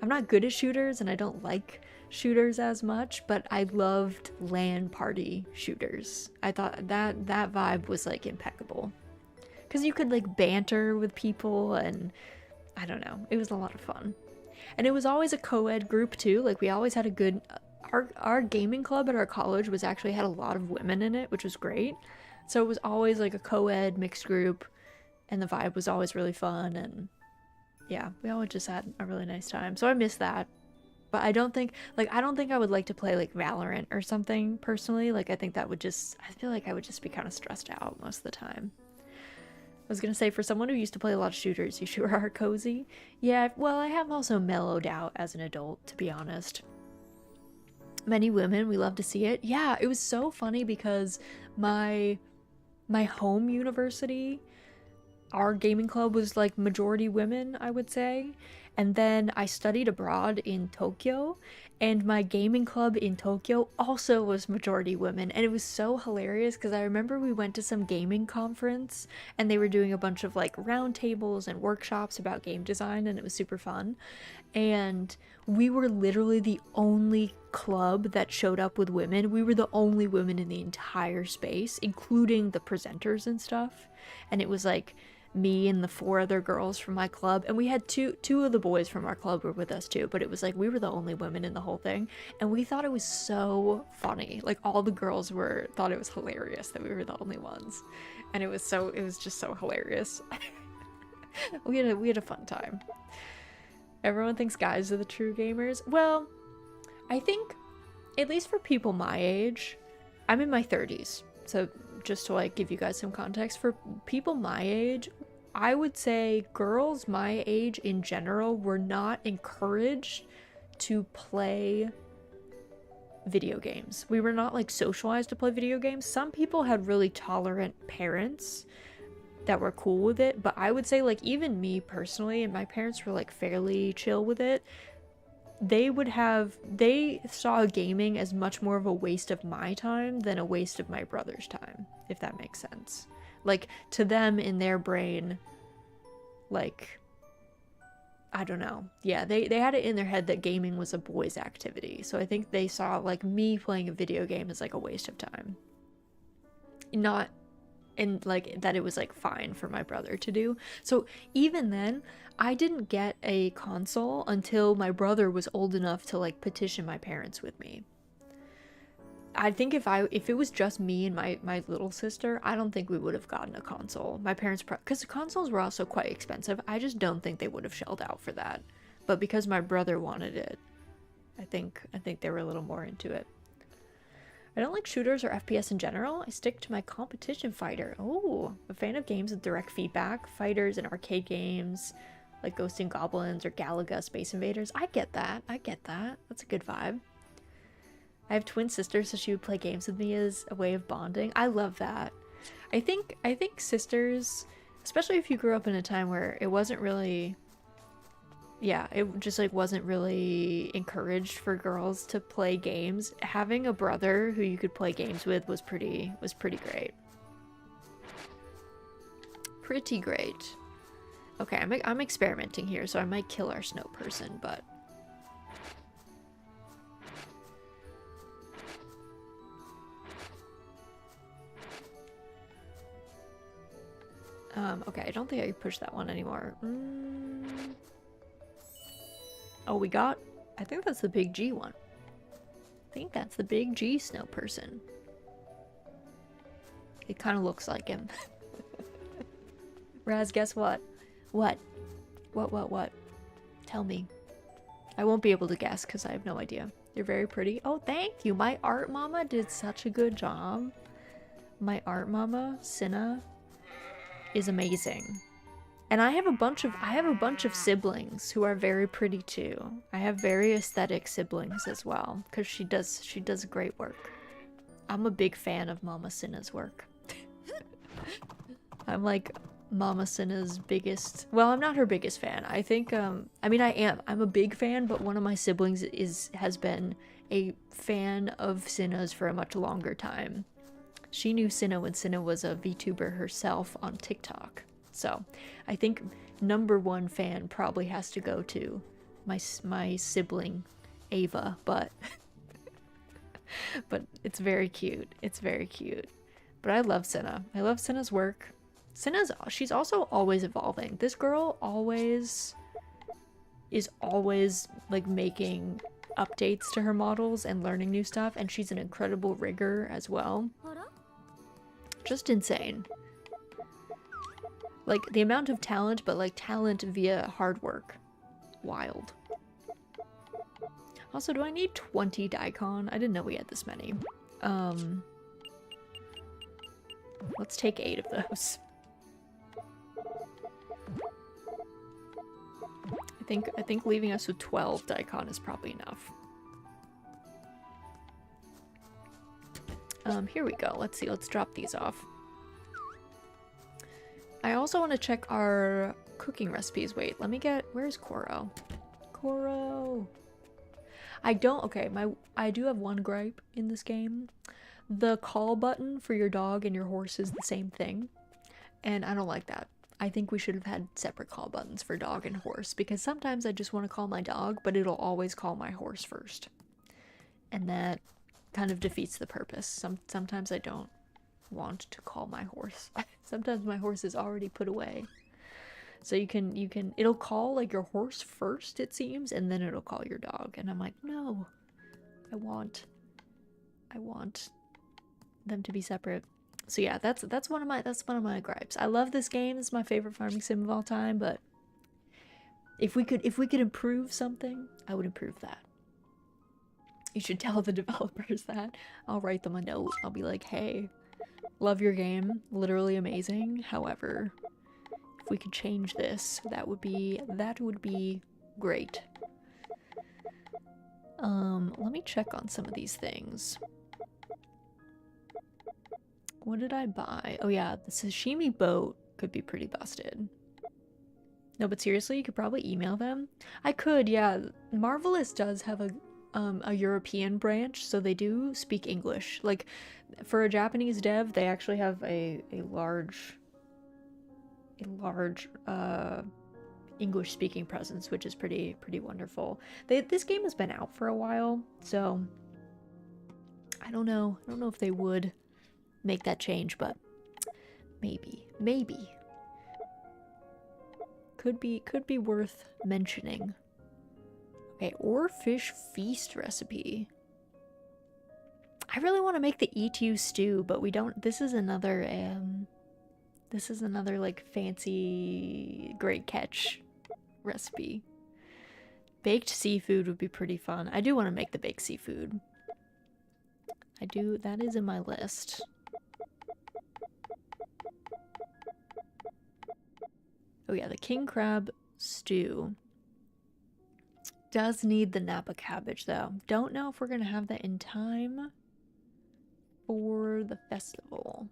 I'm not good at shooters and I don't like shooters as much, but I loved LAN party shooters. I thought that vibe was like impeccable because you could like banter with people, and I don't know, it was a lot of fun. And it was always a co-ed group too. Like we always had a good, our gaming club at our college was actually had a lot of women in it, which was great. So it was always like a co-ed mixed group, and the vibe was always really fun, and yeah, we always just had a really nice time. So I miss that. But I don't think I would like to play like Valorant or something personally. Like I think that would just, I feel like I would just be kind of stressed out most of the time. I was gonna say, for someone who used to play a lot of shooters, you sure are cozy. Yeah, well, I have also mellowed out as an adult, to be honest. Many women, we love to see it. Yeah, it was so funny because my home university, our gaming club was like majority women, I would say. And then I studied abroad in Tokyo, and my gaming club in Tokyo also was majority women. And it was so hilarious because I remember we went to some gaming conference and they were doing a bunch of like roundtables and workshops about game design, and it was super fun. And we were literally the only club that showed up with women. We were the only women in the entire space, including the presenters and stuff. And it was like me and the 4 other girls from my club, and we had two of the boys from our club were with us too, but it was like we were the only women in the whole thing, and we thought it was so funny. Like all the girls thought it was hilarious that we were the only ones, and it was just so hilarious. we had a fun time. Everyone thinks guys are the true gamers. Well, I think, at least for people my age, I'm in my 30s, so just to like give you guys some context, for people my age, I would say girls my age in general were not encouraged to play video games. We were not like socialized to play video games. Some people had really tolerant parents that were cool with it, but I would say like even me personally, and my parents were like fairly chill with it, they saw gaming as much more of a waste of my time than a waste of my brother's time, if that makes sense. Like to them, in their brain, like, I don't know. Yeah, they had it in their head that gaming was a boy's activity. So I think they saw like me playing a video game as like a waste of time. Not in like that it was like fine for my brother to do. So even then, I didn't get a console until my brother was old enough to like petition my parents with me. I think if it was just me and my little sister, I don't think we would have gotten a console. My parents, because the consoles were also quite expensive, I just don't think they would have shelled out for that. But because my brother wanted it, I think they were a little more into it. I don't like shooters or FPS in general. I stick to my competition fighter. Oh, a fan of games with direct feedback, fighters and arcade games like Ghosts and Goblins or Galaga Space Invaders. I get that. That's a good vibe. I have twin sisters, so she would play games with me as a way of bonding. I love that. I think sisters, especially if you grew up in a time where it wasn't really yeah, it just like wasn't really encouraged for girls to play games. Having a brother who you could play games with was pretty great. Pretty great. Okay, I'm experimenting here, so I might kill our snow person, but okay, I don't think I can push that one anymore. Oh, I think that's the big G one. I think that's the big G snow person. It kind of looks like him. Raz, guess what? What? What? Tell me. I won't be able to guess because I have no idea. You're very pretty. Oh, thank you. My art mama did such a good job. My art mama, Cinna, is amazing. And I have a bunch of siblings who are very pretty too. I have very aesthetic siblings as well because she does great work. I'm a big fan of Mama Cinna's work. I'm like Mama Cinna's biggest, well, I'm not her biggest fan. I think I mean I'm a big fan, but one of my siblings has been a fan of Cinna's for a much longer time. She knew Cinna when Cinna was a VTuber herself on TikTok. So, I think #1 fan probably has to go to my sibling Ava, but but it's very cute. It's very cute. But I love Cinna. I love Cinna's work. She's also always evolving. This girl is always like making updates to her models and learning new stuff, and she's an incredible rigger as well. Just insane. Like the amount of talent, but like talent via hard work. Wild. Also, do I need 20 daikon? I didn't know we had this many. Let's take 8 of those. I think leaving us with 12 daikon is probably enough. Here we go. Let's see. Let's drop these off. I also want to check our cooking recipes. Wait, let me get... Where's Koro? Koro! I do have one gripe in this game. The call button for your dog and your horse is the same thing. And I don't like that. I think we should have had separate call buttons for dog and horse, because sometimes I just want to call my dog, but it'll always call my horse first. And that kind of defeats the purpose. Sometimes I don't want to call my horse. Sometimes my horse is already put away. So it'll call like your horse first, it seems, and then it'll call your dog. And I'm like, no, I want them to be separate. So yeah, that's one of my gripes. I love this game. It's my favorite farming sim of all time, but if we could improve something, I would improve that. You should tell the developers that. I'll write them a note. I'll be like, hey, love your game, literally amazing. However, if we could change this, that would be great. Let me check on some of these things. What did I buy? Oh yeah, the sashimi boat could be pretty busted. No, but seriously, you could probably email them. I could, yeah. Marvelous does have a European branch, so they do speak English. Like, for a Japanese dev, they actually have a large English-speaking presence, which is pretty wonderful. This game has been out for a while, so I don't know if they would make that change, but maybe could be worth mentioning. Okay, or fish feast recipe. I really want to make the ETU stew, but we don't. This is another like fancy great catch recipe. Baked seafood would be pretty fun. I do want to make the baked seafood. I do. That is in my list. Oh yeah, the king crab stew does need the Napa cabbage though. Don't know if we're gonna have that in time for the festival.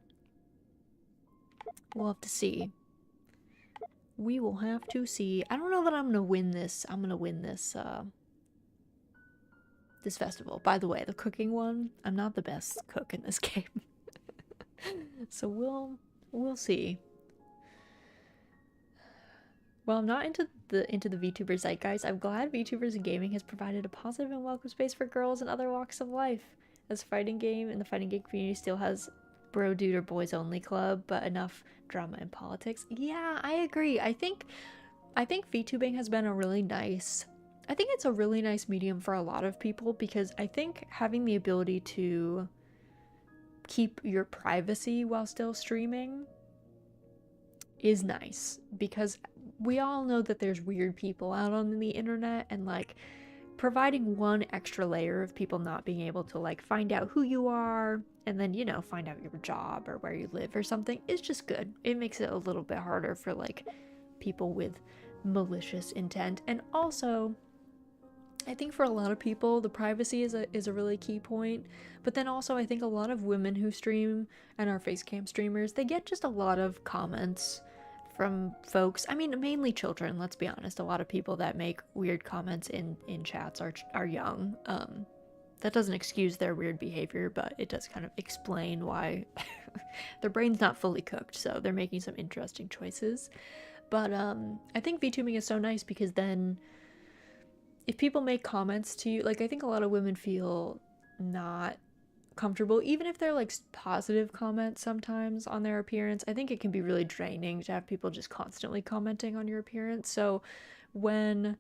We'll have to see. We will have to see. I don't know that I'm gonna win this. I'm gonna win this this festival. By the way, the cooking one, I'm not the best cook in this game. So we'll see. Well, I'm not into the VTuber zeitgeist. I'm glad VTubers in gaming has provided a positive and welcome space for girls in other walks of life. As fighting game and the fighting game community still has bro dude or boys only club, but enough drama and politics. Yeah, I agree. I think VTubing has been a really nice, I think it's a really nice medium for a lot of people, because I think having the ability to keep your privacy while still streaming is nice, because we all know that there's weird people out on the internet, and like providing one extra layer of people not being able to like find out who you are and then, you know, find out your job or where you live or something is just good. It makes it a little bit harder for like people with malicious intent. And also, I think for a lot of people, the privacy is a really key point. But then also, I think a lot of women who stream and are facecam streamers, they get just a lot of comments from folks. I mean, mainly children, let's be honest. A lot of people that make weird comments in chats are young. That doesn't excuse their weird behavior, but it does kind of explain why their brain's not fully cooked, so they're making some interesting choices. But I think VTubing is so nice because then if people make comments to you, like I think a lot of women feel not comfortable, even if they're like positive comments sometimes on their appearance. I think it can be really draining to have people just constantly commenting on your appearance. So when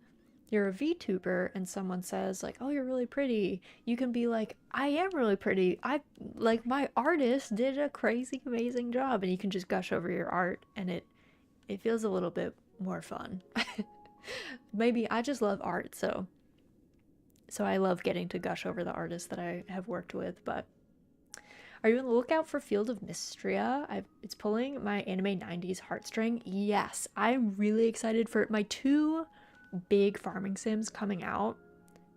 you're a VTuber and someone says like, oh, you're really pretty, you can be like, I am really pretty. I like, my artist did a crazy amazing job, and you can just gush over your art, and it feels a little bit more fun. Maybe I just love art, so I love getting to gush over the artists that I have worked with. But are you on the lookout for Field of Mystria? It's pulling my anime 90s heartstring. Yes, I'm really excited for it. My two big farming sims coming out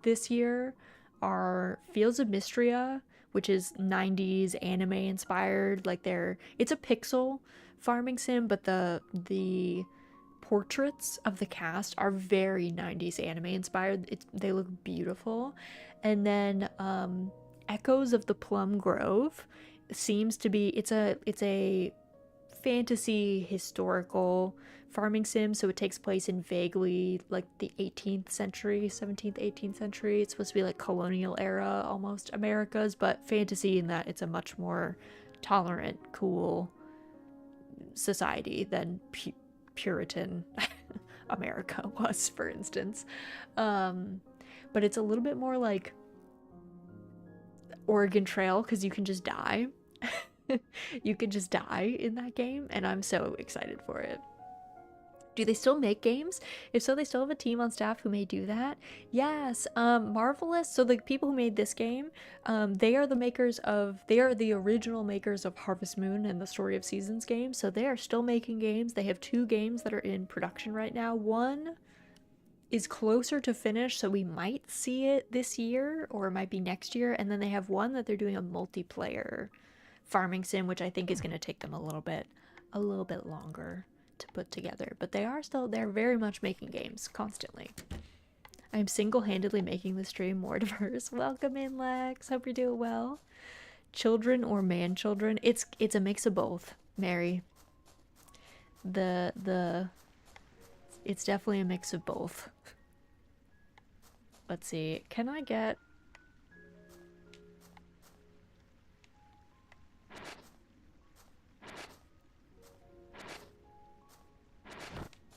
this year are Fields of Mystria, which is 90s anime inspired. Like it's a pixel farming sim, but the portraits of the cast are very 90s anime inspired. They look beautiful. And then Echoes of the Plum Grove seems to be, it's a fantasy historical farming sim, so it takes place in vaguely like the 18th century, 17th, 18th century. It's supposed to be like colonial era almost Americas, but fantasy in that it's a much more tolerant, cool society than Puritan America was, for instance. But it's a little bit more like Oregon Trail, because you can just die. You can just die in that game, and I'm so excited for it. Do they still make games? If so, they still have a team on staff who may do that. Yes, Marvelous. So the people who made this game, they are the original makers of Harvest Moon and the Story of Seasons games. So they are still making games. They have 2 games that are in production right now. One is closer to finish, so we might see it this year, or it might be next year. And then they have one that they're doing a multiplayer farming sim, which I think is going to take them a little bit longer to put together. But they're very much making games constantly. I'm single-handedly making the stream more diverse. Welcome in, Lex. Hope you're doing well. Children or man children? It's a mix of both, Mary. It's definitely a mix of both. Let's see. Can I get...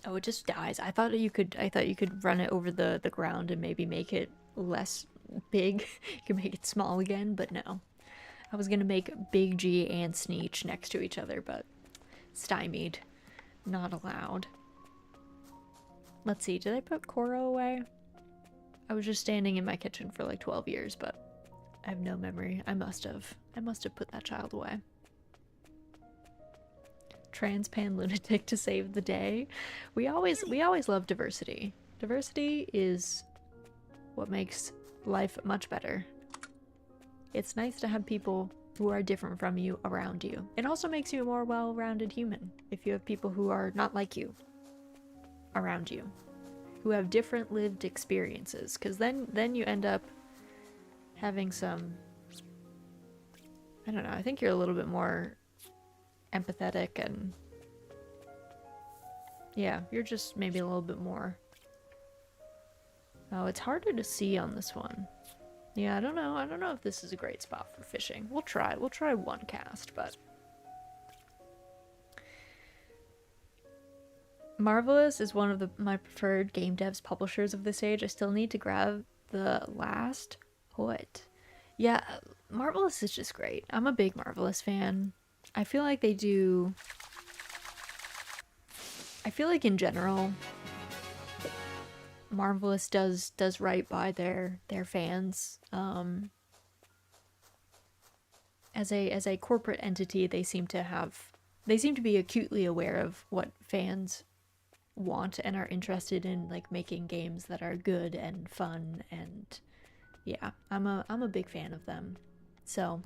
Oh, it just dies. I thought you could run it over the ground and maybe make it less big. You can make it small again, but no. I was gonna make Big G and Sneech next to each other, but stymied. Not allowed. Let's see, did I put Koro away? I was just standing in my kitchen for like 12 years, but I have no memory. I must have put that child away. Transpan lunatic to save the day. We always love diversity. Diversity is what makes life much better. It's nice to have people who are different from you around you. It also makes you a more well-rounded human if you have people who are not like you. around you who have different lived experiences, because then you end up having some, I don't know, I think you're a little bit more empathetic, and yeah, you're just maybe a little bit more. Oh, it's harder to see on this one. Yeah, I don't know if this is a great spot for fishing. We'll try one cast, but Marvelous is one of my preferred game devs publishers of this age. I still need to grab the last what? Yeah, Marvelous is just great. I'm a big Marvelous fan. I feel like in general, Marvelous does right by their fans. As a corporate entity, they seem to be acutely aware of what fans want and are interested in, like making games that are good and fun, and yeah, I'm a big fan of them. So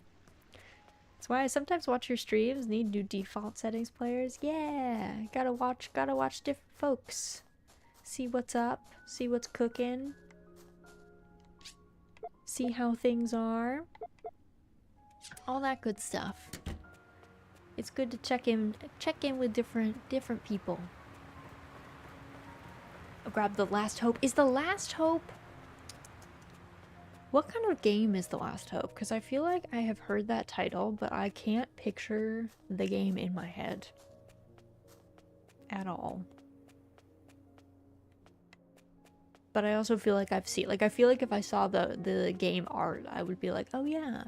that's why I sometimes watch your streams. Need new default settings, players. Yeah, gotta watch different folks. See what's up, see what's cooking, see how things are, all that good stuff. It's good to check in with different people. I'll grab The Last Hope. Is The Last Hope... What kind of game is The Last Hope? Because I feel like I have heard that title, but I can't picture the game in my head at all. But I also feel like I've seen... Like, I feel like if I saw the game art, I would be like, oh yeah.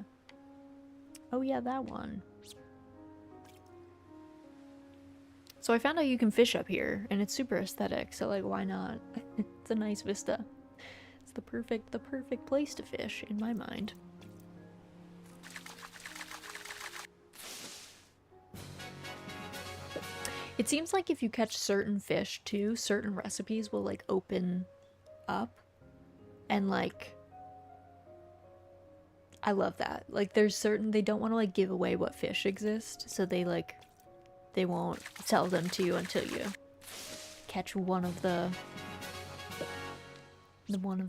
Oh yeah, that one. So I found out you can fish up here, and it's super aesthetic, so like, why not? It's a nice vista. It's the perfect place to fish, in my mind. It seems like if you catch certain fish too, certain recipes will like open up, and like, I love that. Like, there's certain, they don't want to like give away what fish exist, so they won't sell them to you until you catch one of the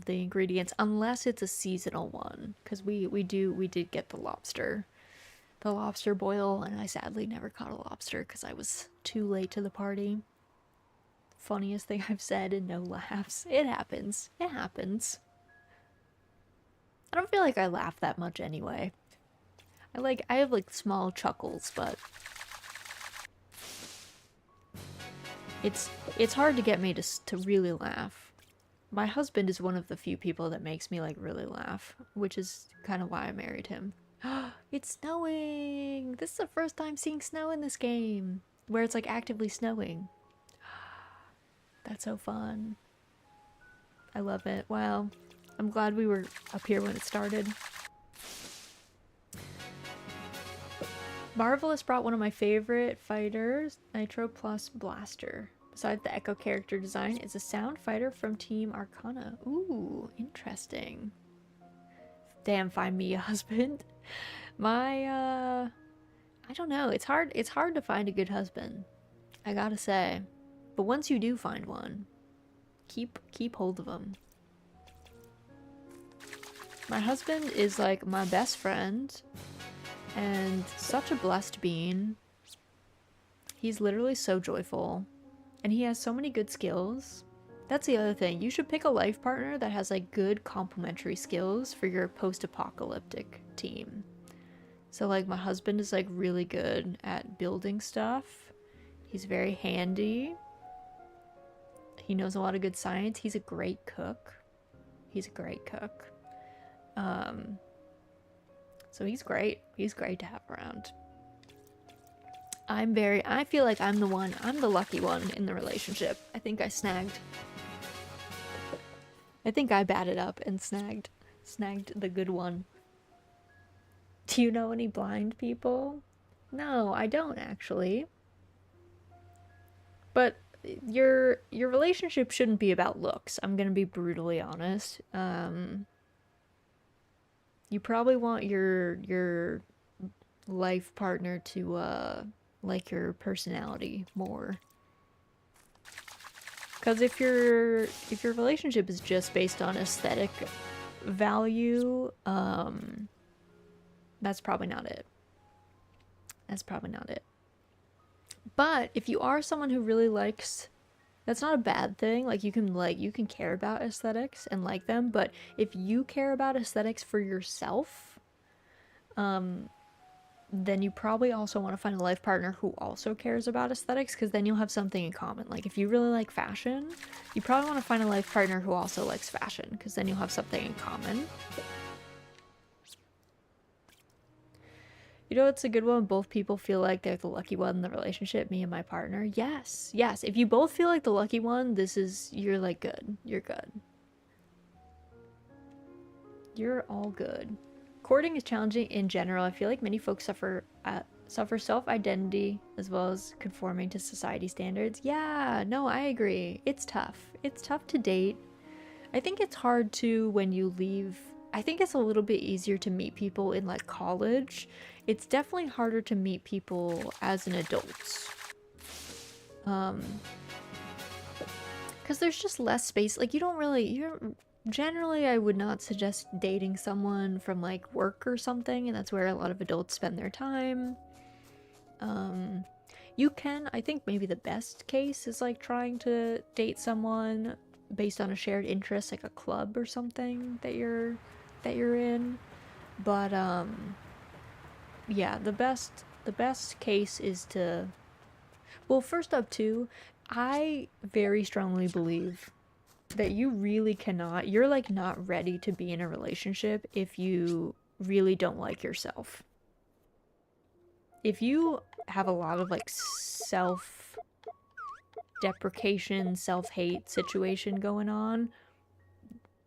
ingredients, unless it's a seasonal one, because we did get the lobster boil, and I sadly never caught a lobster because I was too late to the party. Funniest thing I've said, and no laughs. It happens. I don't feel like I laugh that much anyway. I have like small chuckles, but it's hard to get me to really laugh. My husband is one of the few people that makes me like really laugh, which is kind of why I married him. It's snowing! This is the first time seeing snow in this game, where it's like actively snowing. That's so fun. I love it. Wow. I'm glad we were up here when it started. Marvelous brought one of my favorite fighters, Nitro Plus Blaster. Besides the Echo character design, is a sound fighter from Team Arcana. Ooh, interesting. Damn, find me a husband. I don't know. It's hard to find a good husband, I gotta say. But once you do find one, keep hold of them. My husband is like my best friend, and such a blessed being. He's literally so joyful, and he has so many good skills. That's the other thing. You should pick a life partner that has like good complementary skills for your post-apocalyptic team. So like my husband is like really good at building stuff. He's very handy. He knows a lot of good science. He's a great cook. So he's great. He's great to have around. I feel like I'm the lucky one in the relationship. I think I batted up and snagged the good one. Do you know any blind people? No, I don't actually. But your relationship shouldn't be about looks. I'm gonna be brutally honest. You probably want your life partner to like your personality more. Because if your relationship is just based on aesthetic value, that's probably not it. That's probably not it. But if you are someone who really likes, that's not a bad thing. Like you can care about aesthetics and like them, but if you care about aesthetics for yourself, then you probably also want to find a life partner who also cares about aesthetics, because then you'll have something in common. Like if you really like fashion, you probably want to find a life partner who also likes fashion, because then you'll have something in common. You know, it's a good one. Both people feel like they're the lucky one in the relationship, me and my partner. Yes, yes. If you both feel like the lucky one, you're like good. You're good. You're all good. Courting is challenging in general. I feel like many folks suffer self-identity as well as conforming to society standards. Yeah, no, I agree. It's tough. It's tough to date. I think it's hard to when you leave. I think it's a little bit easier to meet people in like college. It's definitely harder to meet people as an adult. Because there's just less space. Like generally I would not suggest dating someone from like work or something, and that's where a lot of adults spend their time. You can, I think maybe the best case is like trying to date someone based on a shared interest, like a club or something that you're in. But yeah, the best case is to, well, first up too, I very strongly believe that you really cannot, you're like not ready to be in a relationship if you really don't like yourself. If you have a lot of like self-deprecation, self-hate situation going on,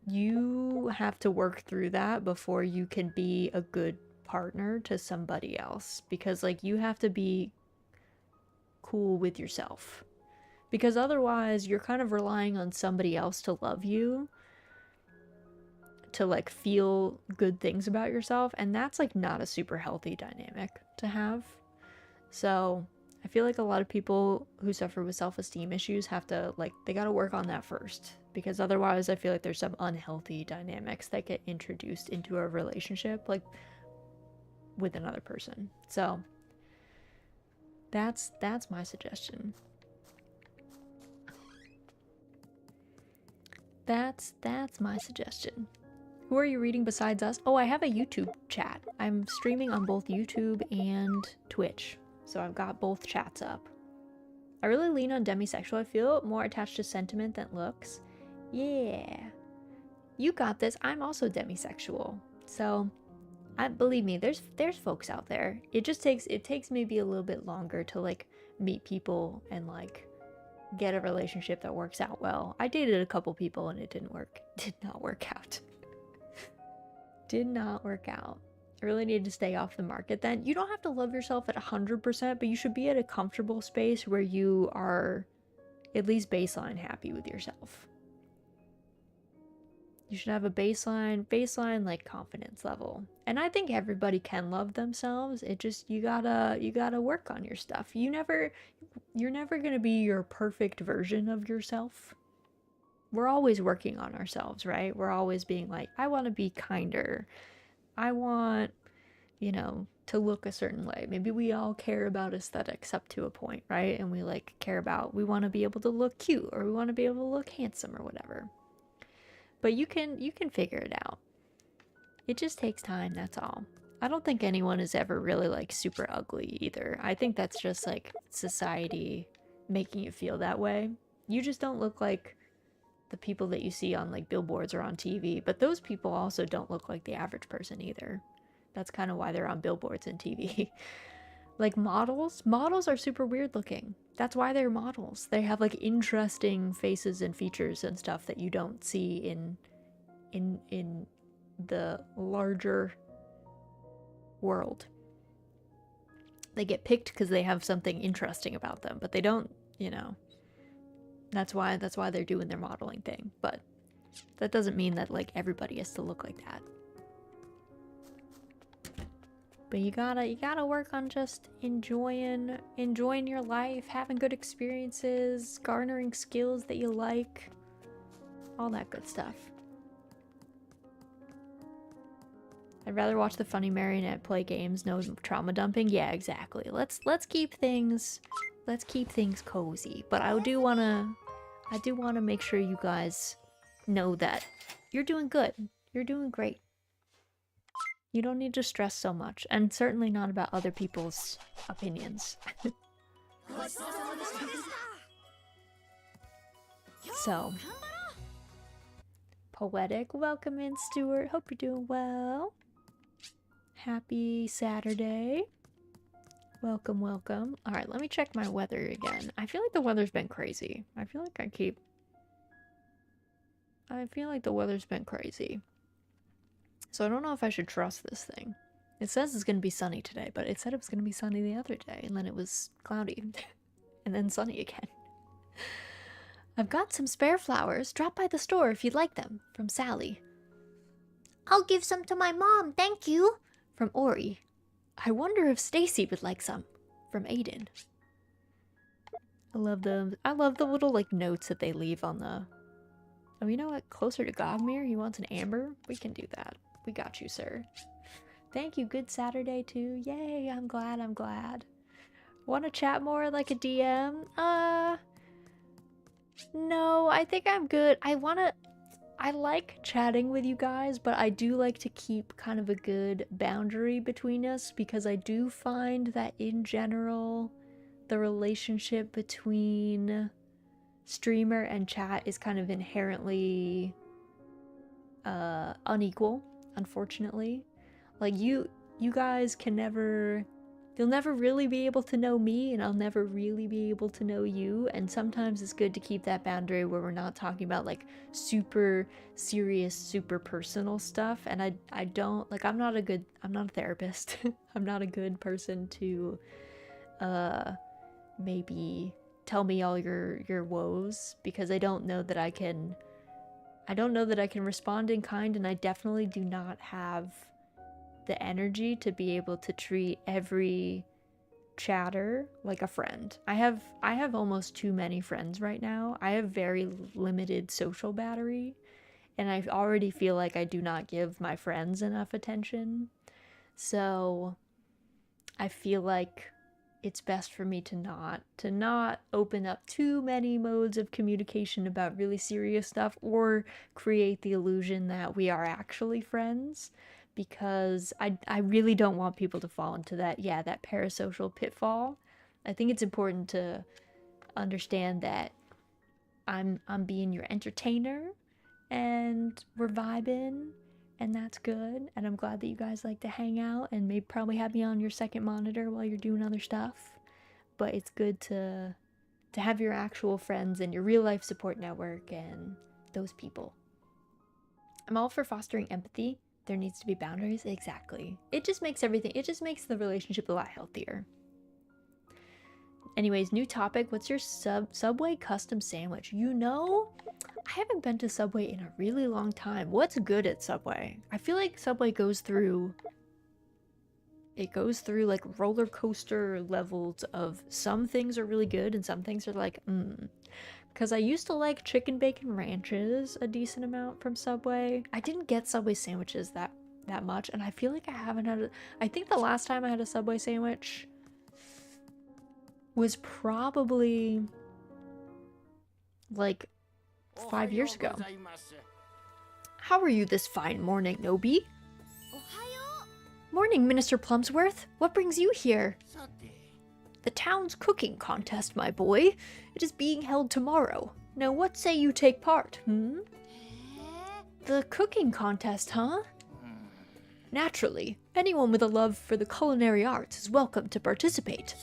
you have to work through that before you can be a good partner to somebody else, because like you have to be cool with yourself, because otherwise you're kind of relying on somebody else to love you, to like feel good things about yourself, and that's like not a super healthy dynamic to have. So I feel like a lot of people who suffer with self-esteem issues have to like, they got to work on that first, because otherwise I feel like there's some unhealthy dynamics that get introduced into a relationship like with another person. So that's my suggestion. That's my suggestion. Who are you reading besides us? Oh, I have a YouTube chat. I'm streaming on both YouTube and Twitch, so I've got both chats up. I really lean on demisexual. I feel more attached to sentiment than looks. Yeah. You got this. I'm also demisexual. So, believe me, there's folks out there. It takes maybe a little bit longer to like meet people and like get a relationship that works out well. I dated a couple people and it did not work out. Did not work out. I really needed to stay off the market then. You don't have to love yourself at 100%, but you should be at a comfortable space where you are at least baseline happy with yourself. You should have a baseline like confidence level. And I think everybody can love themselves. It just, you gotta work on your stuff. You're never gonna be your perfect version of yourself. We're always working on ourselves, right? We're always being like, I want to be kinder. I want, to look a certain way. Maybe we all care about aesthetics up to a point, right? And we like we want to be able to look cute, or we want to be able to look handsome or whatever. But you can figure it out. It just takes time, that's all. I don't think anyone is ever really like super ugly either. I think that's just like society making you feel that way. You just don't look like the people that you see on like billboards or on TV, but those people also don't look like the average person either. That's kind of why they're on billboards and TV. Like models are super weird looking. That's why they're models. They have like interesting faces and features and stuff that you don't see in the larger world. They get picked because they have something interesting about them, but they don't, that's why they're doing their modeling thing. But that doesn't mean that like everybody has to look like that. But you gotta work on just enjoying your life, having good experiences, garnering skills that you like, all that good stuff. I'd rather watch the funny marionette play games, no trauma dumping. Yeah, exactly. Let's keep things cozy. But I do wanna make sure you guys know that you're doing good. You're doing great. You don't need to stress so much, and certainly not about other people's opinions. So, poetic, welcome in, Stuart. Hope you're doing well. Happy Saturday. Welcome, welcome. Alright, let me check my weather again. I feel like the weather's been crazy. I feel like the weather's been crazy. So I don't know if I should trust this thing. It says it's going to be sunny today, but it said it was going to be sunny the other day, and then it was cloudy. And then sunny again. I've got some spare flowers. Drop by the store if you'd like them. From Sally. I'll give some to my mom, thank you. From Ori. I wonder if Stacy would like some. From Aiden. I love the little like notes that they leave on the... Oh, you know what? Closer to Gogmir? He wants an amber? We can do that. We got you, sir. Thank you. Good Saturday, too. Yay, I'm glad. Want to chat more like a DM? No, I think I'm good. I like chatting with you guys, but I do like to keep kind of a good boundary between us, because I do find that in general, the relationship between streamer and chat is kind of inherently unequal, unfortunately. Like you guys you'll never really be able to know me, and I'll never really be able to know you, and sometimes it's good to keep that boundary where we're not talking about like super serious, super personal stuff. And I don't like, I'm not a therapist. I'm not a good person to maybe tell me all your woes, because I don't know that I can respond in kind, and I definitely do not have the energy to be able to treat every chatter like a friend. I have almost too many friends right now. I have very limited social battery, and I already feel like I do not give my friends enough attention. So I feel like it's best for me to not open up too many modes of communication about really serious stuff, or create the illusion that we are actually friends, because I really don't want people to fall into that parasocial pitfall. I think it's important to understand that I'm being your entertainer, and we're vibing, and that's good. And I'm glad that you guys like to hang out, and maybe probably have me on your second monitor while you're doing other stuff. But it's good to have your actual friends and your real life support network and those people. I'm all for fostering empathy. There needs to be boundaries. Exactly. It just makes the relationship a lot healthier. Anyways, new topic. What's your Subway custom sandwich? You know, I haven't been to Subway in a really long time. What's good at Subway? I feel like Subway goes through like roller coaster levels of, some things are really good and some things are like, Because I used to like chicken bacon ranches a decent amount from Subway. I didn't get Subway sandwiches that much, and I feel like I haven't had I think the last time I had a Subway sandwich was probably like 5 years ago. How are you this fine morning, Nobi? Morning, Minister Plumsworth. What brings you here? The town's cooking contest, my boy. It is being held tomorrow. Now what say you take part, The cooking contest, huh? Naturally, anyone with a love for the culinary arts is welcome to participate.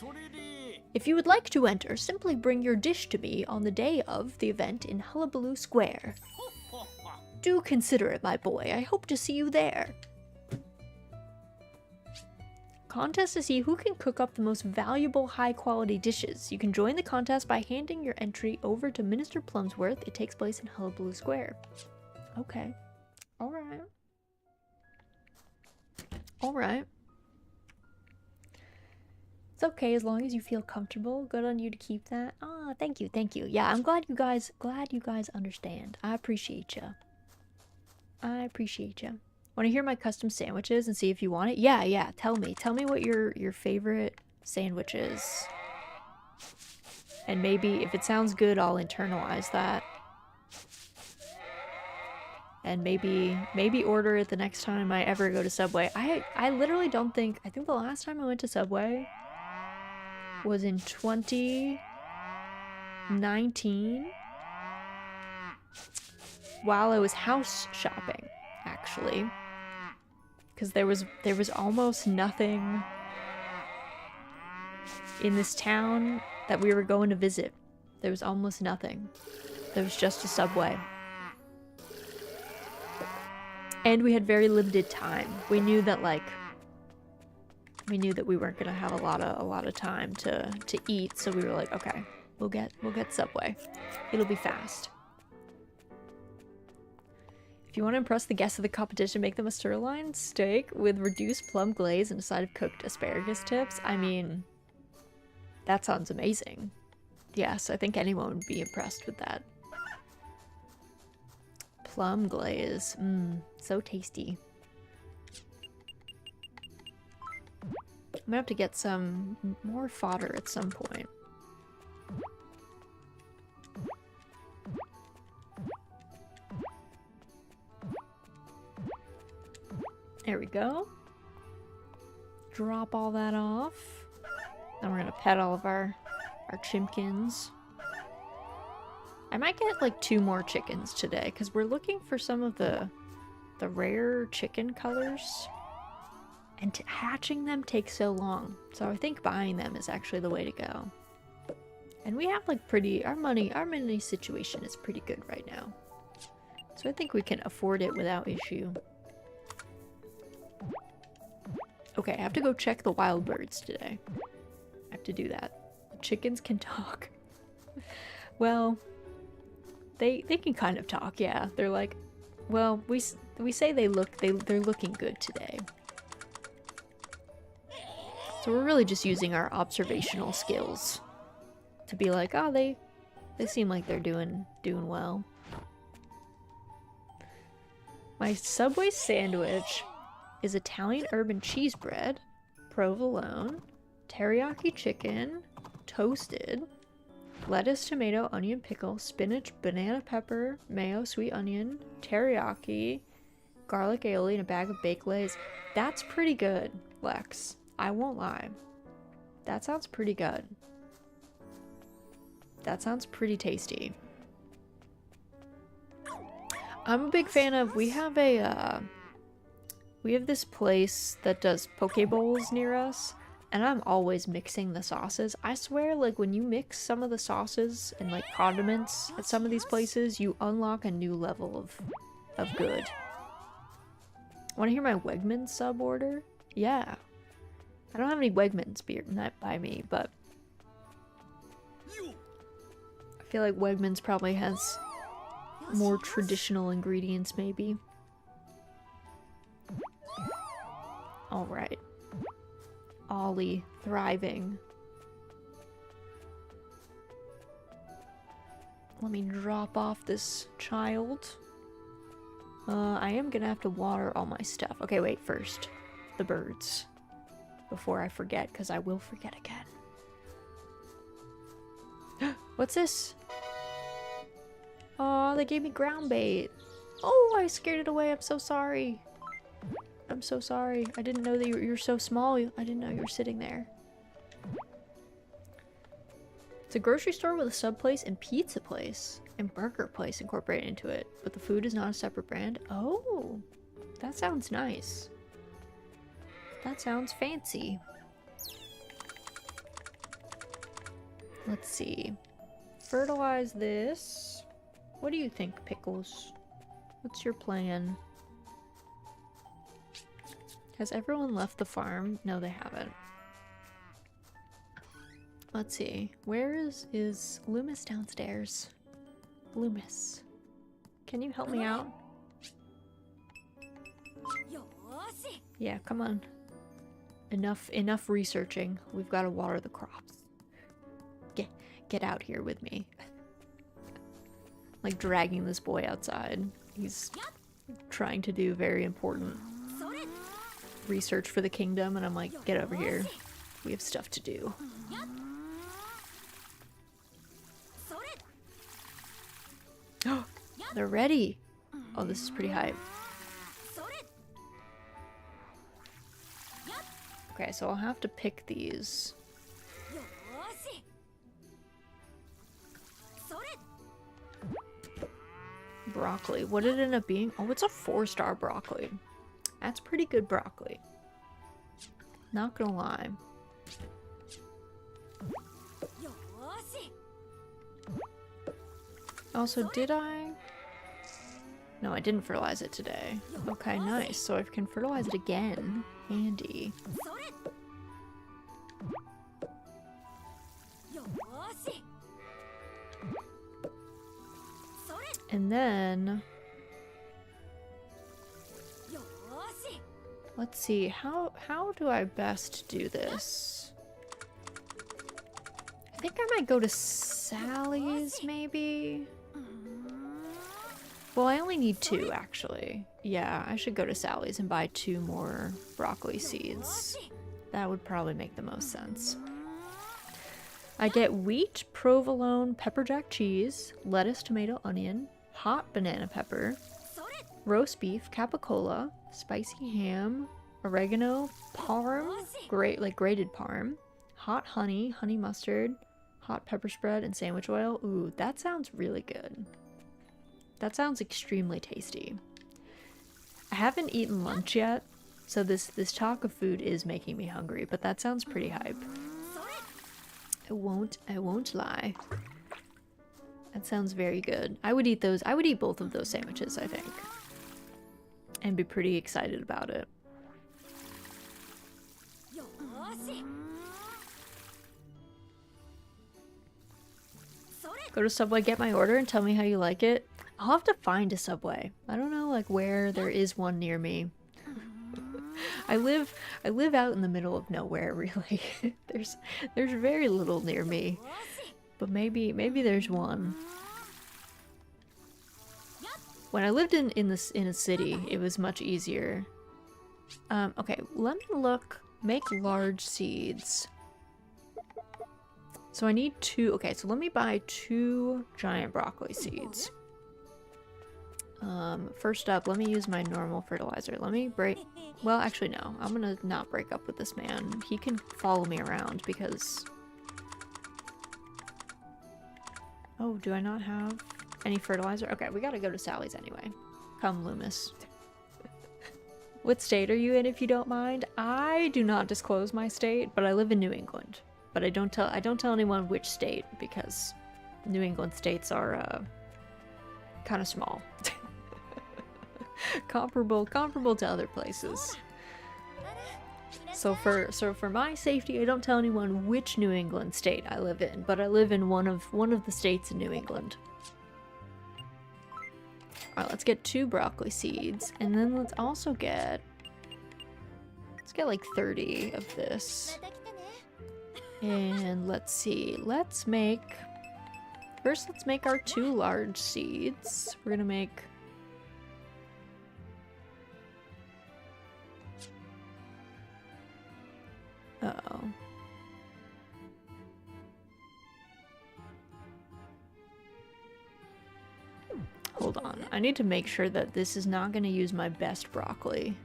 If you would like to enter, simply bring your dish to me on the day of the event in Hullabaloo Square. Do consider it, my boy. I hope to see you there. Contest to see who can cook up the most valuable high-quality dishes. You can join the contest by handing your entry over to Minister Plumsworth. It takes place in Hullabaloo Square. Okay. Alright. Alright. okay as long as you feel comfortable. Good on you to keep that. Ah, thank you, thank you. Yeah, I'm glad you guys understand. I appreciate you. I appreciate you. Want to hear my custom sandwiches and see if you want it? Yeah, yeah. Tell me what your favorite sandwich is. And maybe if it sounds good, I'll internalize that. And maybe order it the next time I ever go to Subway. I literally don't think, I think the last time I went to Subway was in 2019 while I was house shopping, actually. Because there was almost nothing in this town that we were going to visit. There was almost nothing. There was just a Subway. And we had very limited time. We knew that we weren't gonna have a lot of time to eat, so we were like, okay, we'll get Subway. It'll be fast. If you want to impress the guests of the competition, make them a sirloin steak with reduced plum glaze and a side of cooked asparagus tips. I mean, that sounds amazing. Yes, I think anyone would be impressed with that. Plum glaze. So tasty. I'm gonna have to get some more fodder at some point. There we go. Drop all that off. Then we're gonna pet all of our chimkins. I might get like 2 more chickens today because we're looking for some of the rare chicken colors. And hatching them takes so long. So I think buying them is actually the way to go. And we have like our money situation is pretty good right now. So I think we can afford it without issue. Okay, I have to go check the wild birds today. I have to do that. The chickens can talk. Well, they can kind of talk, yeah. They're like, well, we say they're looking good today. So we're really just using our observational skills to be like, oh, they seem like they're doing well. My Subway sandwich is Italian urban cheese bread, provolone, teriyaki chicken, toasted, lettuce, tomato, onion, pickle, spinach, banana pepper, mayo, sweet onion, teriyaki, garlic aioli, and a bag of baked lays. That's pretty good, Lex. I won't lie. That sounds pretty good. That sounds pretty tasty. I'm a big fan of, we have this place that does poke bowls near us, and I'm always mixing the sauces. I swear, like, when you mix some of the sauces and, like, condiments at some of these places, you unlock a new level of good. Want to hear my Wegmans sub order? Yeah. I don't have any Wegmans beer by me, but I feel like Wegmans probably has more traditional ingredients, maybe. Alright. Ollie, thriving. Let me drop off this child. I am gonna have to water all my stuff. Okay, wait, first. The birds. Before I forget, because I will forget again. What's this? Oh, they gave me ground bait. Oh, I scared it away. I'm so sorry. I'm so sorry. I didn't know that you're so small. I didn't know you were sitting there. It's a grocery store with a sub place and pizza place and burger place incorporated into it, but the food is not a separate brand. Oh, that sounds nice. That sounds fancy. Let's see. Fertilize this. What do you think, Pickles? What's your plan? Has everyone left the farm? No, they haven't. Let's see. Where is Loomis downstairs? Loomis. Can you help me out? Yeah, come on. Enough researching. We've got to water the crops. Get out here with me. Like dragging this boy outside. He's trying to do very important research for the kingdom, and I'm like, get over here. We have stuff to do. Oh, they're ready. Oh, this is pretty hype. Okay, so I'll have to pick these. Broccoli. What did it end up being? Oh, it's a 4-star broccoli. That's pretty good broccoli. Not gonna lie. Also, did I? No, I didn't fertilize it today. Okay, nice. So I can fertilize it again. Handy. And then let's see, how do I best do this? I think I might go to Sally's, maybe? Well, I only need 2, actually. Yeah, I should go to Sally's and buy 2 more broccoli seeds. That would probably make the most sense. I get wheat, provolone, pepper jack cheese, lettuce, tomato, onion, hot banana pepper, roast beef, capicola, spicy ham, oregano, parm, grated parm, hot honey, honey mustard, hot pepper spread, and sandwich oil. Ooh, that sounds really good. That sounds extremely tasty. I haven't eaten lunch yet, so this talk of food is making me hungry, but that sounds pretty hype. I won't lie. That sounds very good. I would eat both of those sandwiches, I think. And be pretty excited about it. Go to Subway, get my order, and tell me how you like it. I'll have to find a Subway. I don't know, like, where there is one near me. I live out in the middle of nowhere, really. There's very little near me. But maybe there's one. When I lived in a city, it was much easier. Okay, let me look. Make large seeds. So I need 2. Okay, so let me buy 2 giant broccoli seeds. First up, let me use my normal fertilizer. Let me break... Well, actually, no. I'm gonna not break up with this man. He can follow me around because... Oh, do I not have any fertilizer? Okay, we gotta go to Sally's anyway. Come, Loomis. What state are you in, if you don't mind? I do not disclose my state, but I live in New England. But I don't tell anyone which state, because New England states are, kind of small. comparable to other places. So for my safety, I don't tell anyone which New England state I live in, but I live in one of the states in New England. Alright, let's get 2 broccoli seeds, and then let's also get... Let's get like 30 of this. And let's see, let's make our 2 large seeds. We're gonna make... Uh-oh. Hold on. I need to make sure that this is not going to use my best broccoli.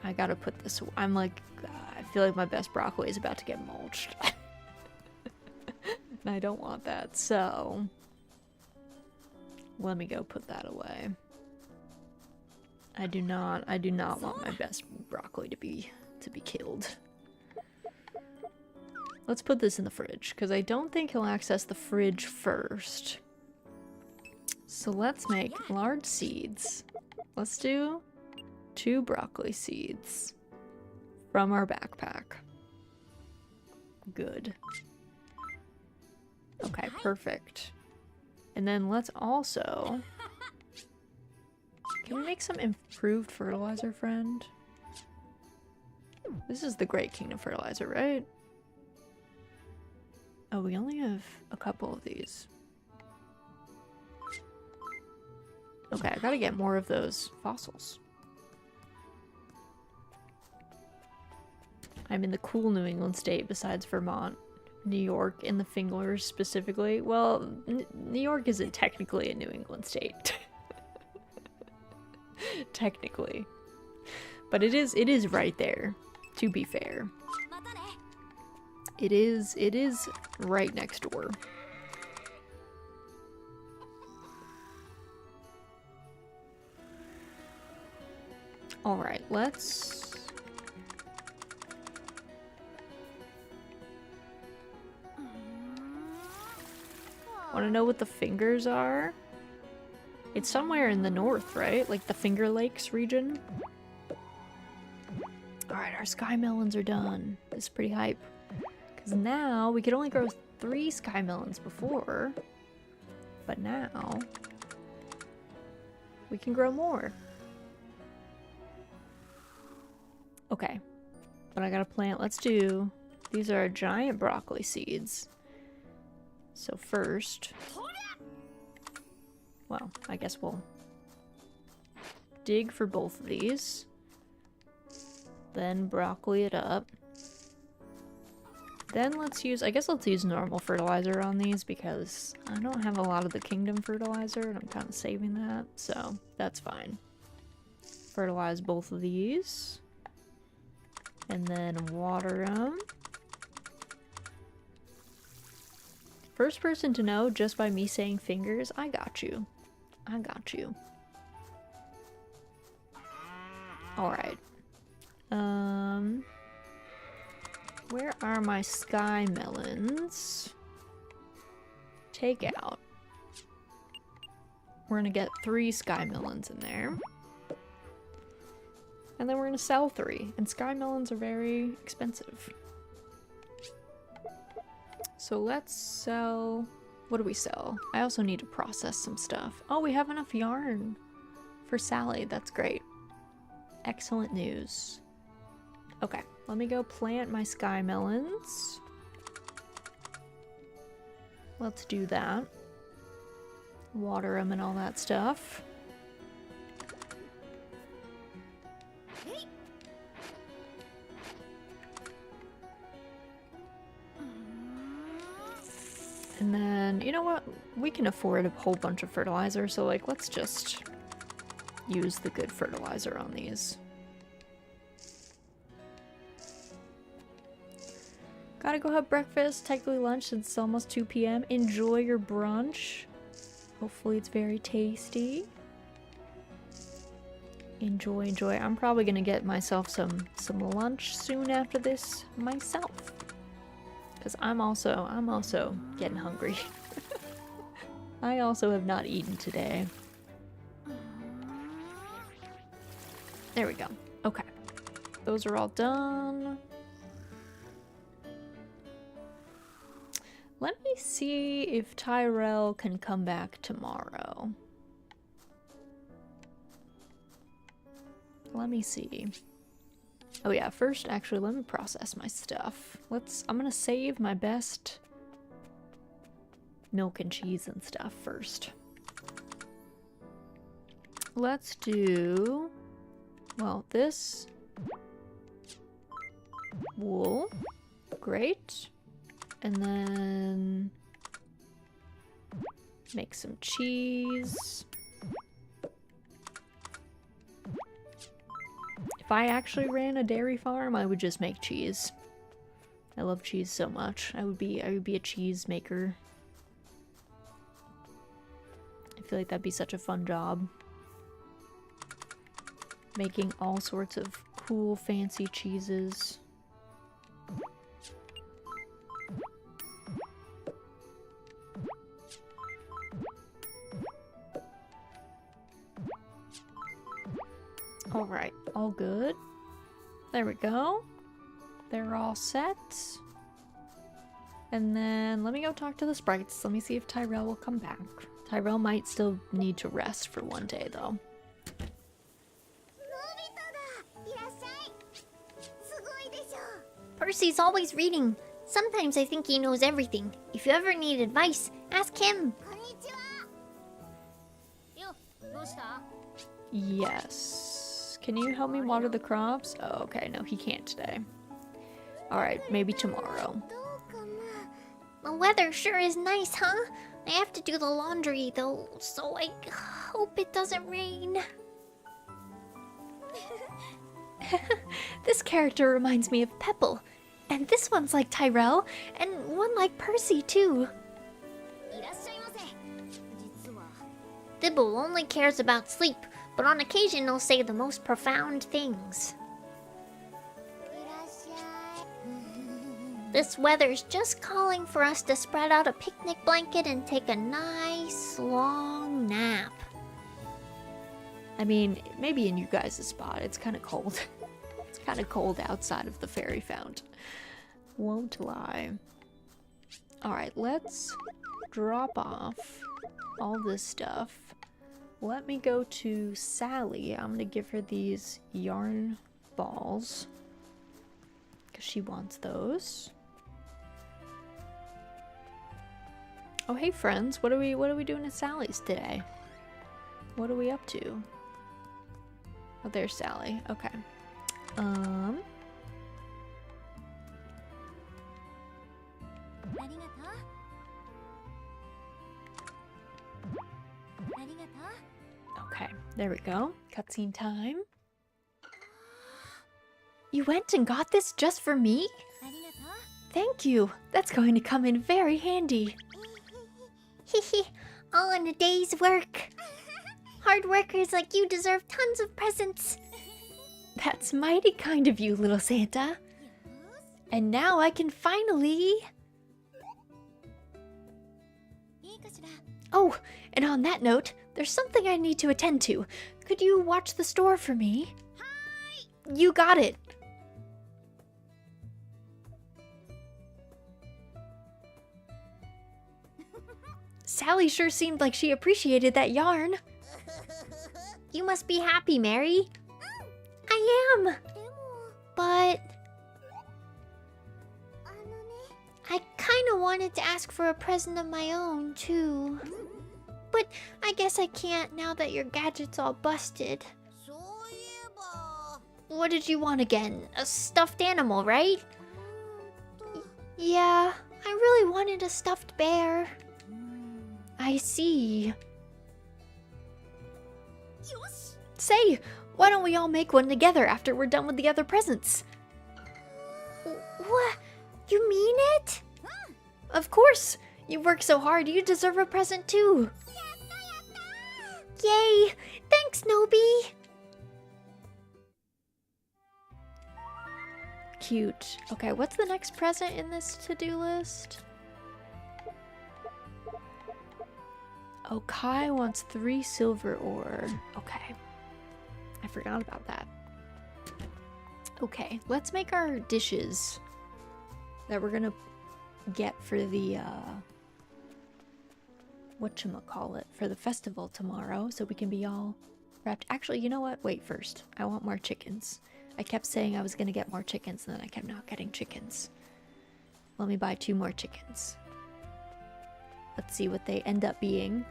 I gotta put this... I'm like... I feel like my best broccoli is about to get mulched. And I don't want that, so... Let me go put that away. I do not want my best broccoli to be killed. Let's put this in the fridge, because I don't think he'll access the fridge first. So let's make large seeds. Let's do 2 broccoli seeds from our backpack. Good. Okay, perfect. And then let's also... Can we make some improved fertilizer, friend? This is the Great Kingdom fertilizer, right? Oh, we only have a couple of these. Okay, I gotta get more of those fossils. I'm in the cool New England state besides Vermont. New York and the Fingers specifically. Well, New York isn't technically a New England state. Technically. But it is right there, to be fair. It is right next door. Alright, let's... Wanna know what the Fingers are? It's somewhere in the north, right? Like the Finger Lakes region? Alright, our sky melons are done. This is pretty hype. Because now, we could only grow 3 sky melons before. But now, we can grow more. Okay. But I gotta plant, let's do... These are giant broccoli seeds. So first... Well, I guess we'll dig for both of these. Then broccoli it up. Then let's use, I guess let's use normal fertilizer on these because I don't have a lot of the kingdom fertilizer and I'm kind of saving that, so that's fine. Fertilize both of these. And then water them. First person to know just by me saying Fingers, I got you. I got you. Alright. Where are my sky melons? Take out. We're gonna get 3 sky melons in there. And then we're gonna sell 3. And sky melons are very expensive. So let's sell... What do we sell? I also need to process some stuff. Oh, we have enough yarn for Sally. That's great. Excellent news. Okay, let me go plant my sky melons. Let's do that. Water them and all that stuff. And then, you know what? We can afford a whole bunch of fertilizer, so like, let's just use the good fertilizer on these. Gotta go have breakfast, technically lunch since it's almost 2 p.m. Enjoy your brunch. Hopefully it's very tasty. Enjoy, enjoy. I'm probably gonna get myself some lunch soon after this myself. Because I'm also getting hungry. I also have not eaten today. There we go. Okay. Those are all done. Let me see if Tyrell can come back tomorrow. Let me see. Oh yeah, first, actually, let me process my stuff. I'm gonna save my best milk and cheese and stuff first. Let's do, well, this wool. Great. And then make some cheese. If I actually ran a dairy farm, I would just make cheese. I love cheese so much. I would be a cheese maker. I feel like that'd be such a fun job. Making all sorts of cool, fancy cheeses. Alright, all good. There we go. They're all set. And then let me go talk to the sprites. Let me see if Tyrell will come back. Tyrell might still need to rest for one day though. Percy's always reading. Sometimes I think he knows everything. If you ever need advice, ask him. Yes. Can you help me water the crops? Oh, okay. No, he can't today. Alright, maybe tomorrow. The weather sure is nice, huh? I have to do the laundry, though, so I hope it doesn't rain. This character reminds me of Pepple. And this one's like Tyrell, and one like Percy, too. Dibble only cares about sleep, but on occasion he'll say the most profound things. This weather's just calling for us to spread out a picnic blanket and take a nice, long nap. I mean, maybe in you guys' spot, it's kind of cold. It's kind of cold outside of the fairy fount. Won't lie. Alright, let's drop off all this stuff. Let me go to Sally. I'm gonna give her these yarn balls, because she wants those. Oh, hey friends, what are we doing at Sally's today? What are we up to? Oh, there's Sally. Okay. Okay, there we go. Cutscene time. You went and got this just for me? Thank you. That's going to come in very handy. Hehe, all in a day's work. Hard workers like you deserve tons of presents. That's mighty kind of you, little Santa. And now I can finally... Oh, and on that note, there's something I need to attend to. Could you watch the store for me? Hi! You got it. Sally sure seemed like she appreciated that yarn. You must be happy, Mary. I am. But... I kinda wanted to ask for a present of my own, too. But I guess I can't now that your gadget's all busted. What did you want again? A stuffed animal, right? Yeah, I really wanted a stuffed bear. I see. Say, why don't we all make one together after we're done with the other presents? What? You mean it? Of course! You work so hard, you deserve a present too! Yay! Thanks, Nobi! Cute. Okay, what's the next present in this to-do list? Oh, Kai wants 3 silver ore. Okay. I forgot about that. Okay, let's make our dishes that we're gonna get for the, whatchamacallit, for the festival tomorrow, so we can be all wrapped. Actually, you know what? Wait first. I want more chickens. I kept saying I was gonna get more chickens, and then I kept not getting chickens. Let me buy 2 more chickens. Let's see what they end up being.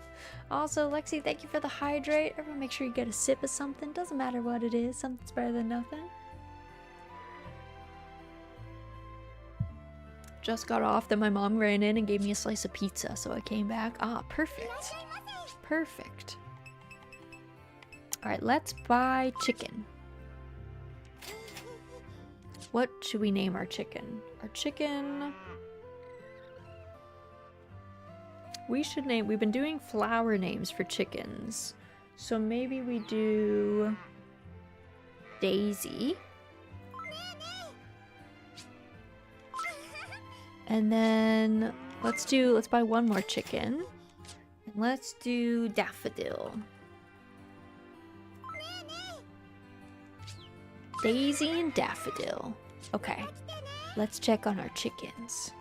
Also, Lexi, thank you for the hydrate. Everyone make sure you get a sip of something. Doesn't matter what it is. Something's better than nothing. Just got off, then my mom ran in and gave me a slice of pizza, so I came back. Ah, perfect. Perfect. Alright, let's buy chicken. What should we name our chicken? Our chicken... We should name... We've been doing flower names for chickens. So maybe we do... Daisy. And then... Let's buy 1 more chicken. And let's do Daffodil. Daisy and Daffodil. Okay. Let's check on our chickens.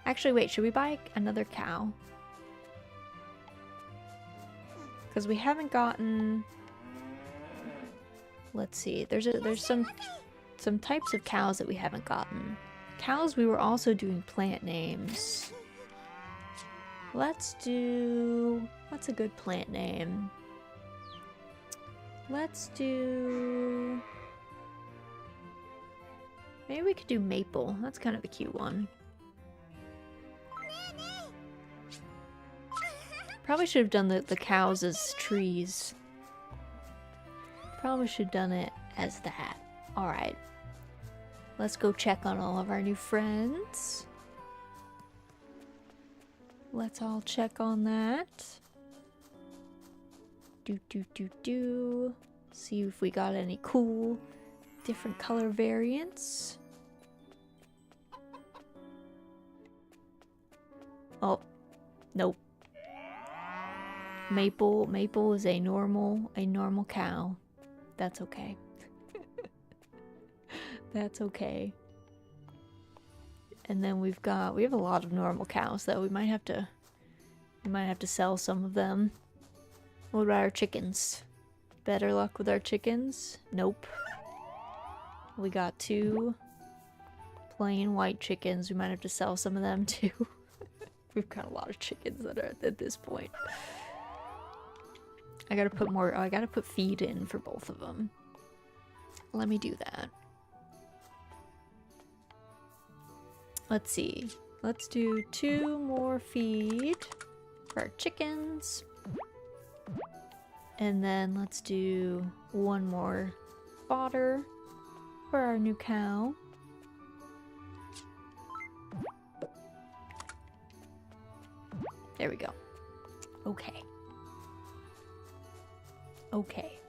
Actually, wait, should we buy another cow? Because we haven't gotten... Let's see, there's some some types of cows that we haven't gotten. Cows, we were also doing plant names. Let's do... what's a good plant name? Let's do... maybe we could do maple. That's kind of a cute one. Probably should have done the cows as trees. Probably should have done it as that. Alright. Let's go check on all of our new friends. Let's all check on that. See if we got any cool different color variants. Oh, nope. Maple is a normal cow. That's okay. That's okay. And then we have a lot of normal cows though. We might have to sell some of them. What about our chickens? Better luck with our chickens? Nope. We got 2 plain white chickens. We might have to sell some of them too. We've got a lot of chickens that are at this point. I gotta put feed in for both of them. Let me do that. Let's see. Let's do 2 more feed for our chickens. And then let's do 1 more fodder for our new cow. There we go. Okay. Okay.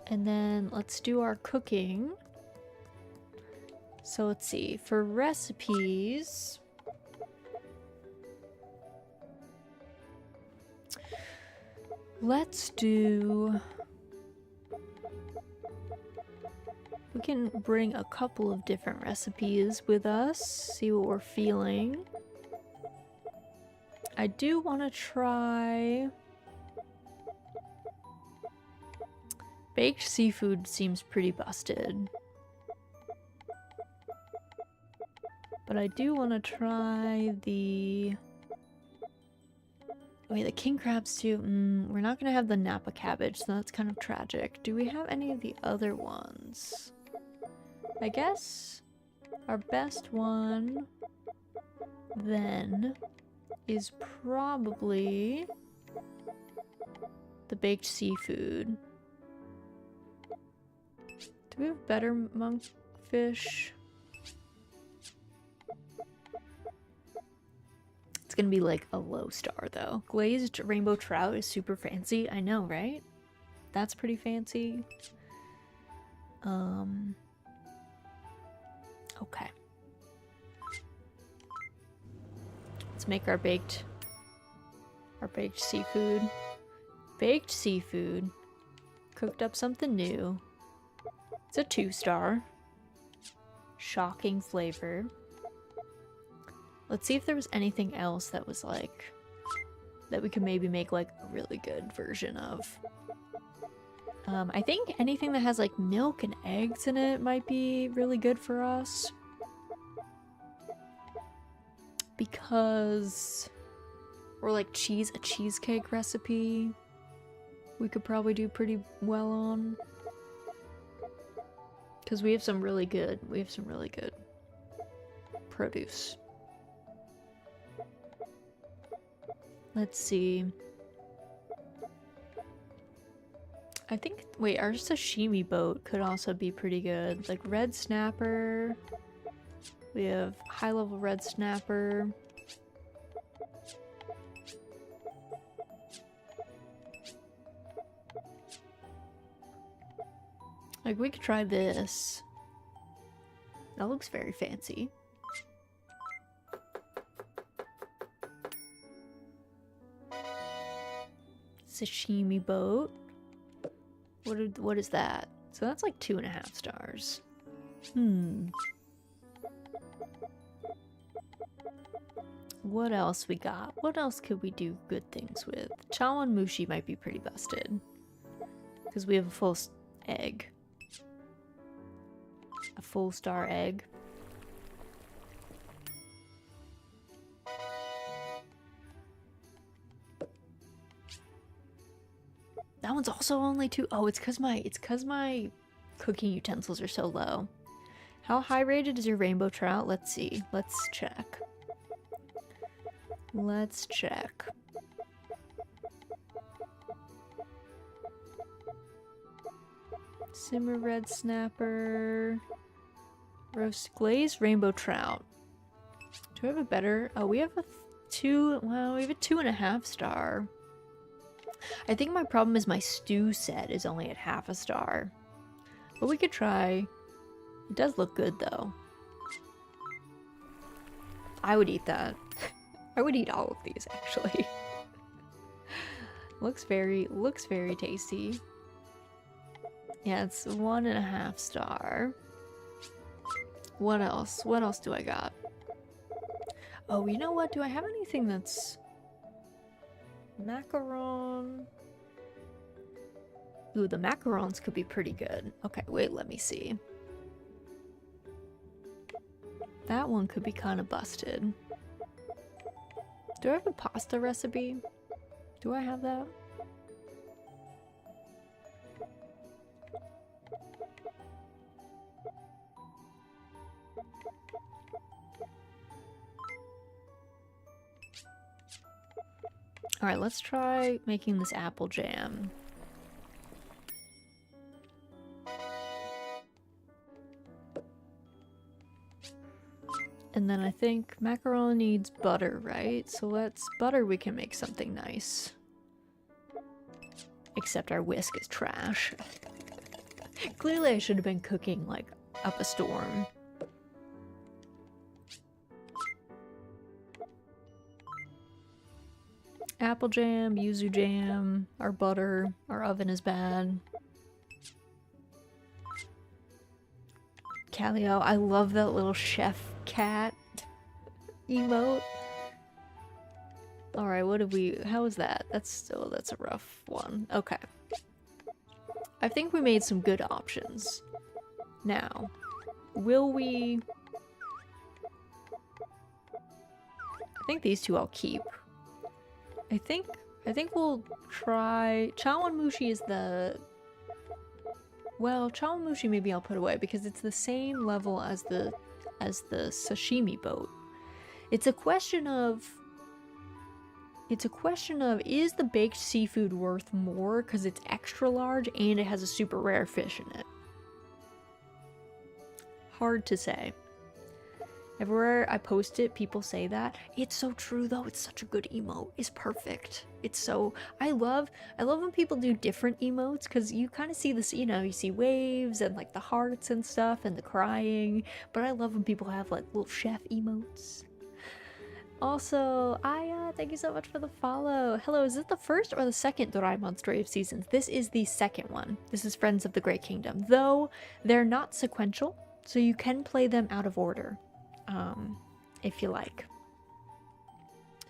And then let's do our cooking. So let's see. For recipes... let's do... we can bring a couple of different recipes with us, see what we're feeling. I do want to try... baked seafood seems pretty busted. But I do want to try the... wait, the king crabs too. We're not going to have the Napa cabbage, so that's kind of tragic. Do we have any of the other ones? I guess our best one then is probably the baked seafood. Do we have better monkfish? It's gonna be like a low star though. Glazed rainbow trout is super fancy. I know, right? That's pretty fancy. Okay. Let's make our baked seafood. Baked seafood. Cooked up something new. It's a 2-star. Shocking flavor. Let's see if there was anything else that was like... that we could maybe make like a really good version of. I think anything that has like milk and eggs in it might be really good for us. Because... or like a cheesecake recipe we could probably do pretty well on. Because we have some really good produce. Let's see. I think, wait, our sashimi boat could also be pretty good. Like red snapper. We have high-level red snapper. Like, we could try this. That looks very fancy. Sashimi boat. What is that? So that's like 2.5 stars. What else we got? What else could we do good things with? Chawanmushi might be pretty busted. Because we have a full egg. A full star egg. That one's also only 2. Oh, it's cause my cooking utensils are so low. How high rated is your rainbow trout? Let's see. Let's check. Let's check. Simmer red snapper. Roast glazed rainbow trout. Do we have a better? Oh, we have a 2. Well, we have a 2.5 star. I think my problem is my stew set is only at half a star. But we could try. It does look good though. I would eat that. I would eat all of these actually. looks very tasty. Yeah, it's 1.5 star. What else? What else do I got? Oh, you know what? Do I have anything that's macaron? Ooh, the macarons could be pretty good. Okay, wait, let me see. That one could be kind of busted. Do I have a pasta recipe? Do I have that? Alright, let's try making this apple jam. And then I think macaron needs butter, right? So let's butter, we can make something nice. Except our whisk is trash. Clearly I should have been cooking like up a storm. Apple jam, yuzu jam, our butter, our oven is bad. Calio, I love that little chef cat emote. Alright, what did we, how was that? That's a rough one. Okay. I think we made some good options. Now, will we... I think these two I'll keep. I think we'll try... Chawanmushi is the... Well, chawanmushi maybe I'll put away because it's the same level as the sashimi boat. It's a question of is the baked seafood worth more because it's extra large and it has a super rare fish in it? Hard to say. Everywhere I post it, people say that. It's so true though, it's such a good emote. It's perfect. It's so... I love when people do different emotes because you kind of see this, you know, you see waves and like the hearts and stuff and the crying. But I love when people have like little chef emotes. Also, Aya, thank you so much for the follow. Hello, is it the first or the second Doraemon Story of Seasons? This is the second one. This is Friends of the Great Kingdom. Though they're not sequential, so you can play them out of order. If you like.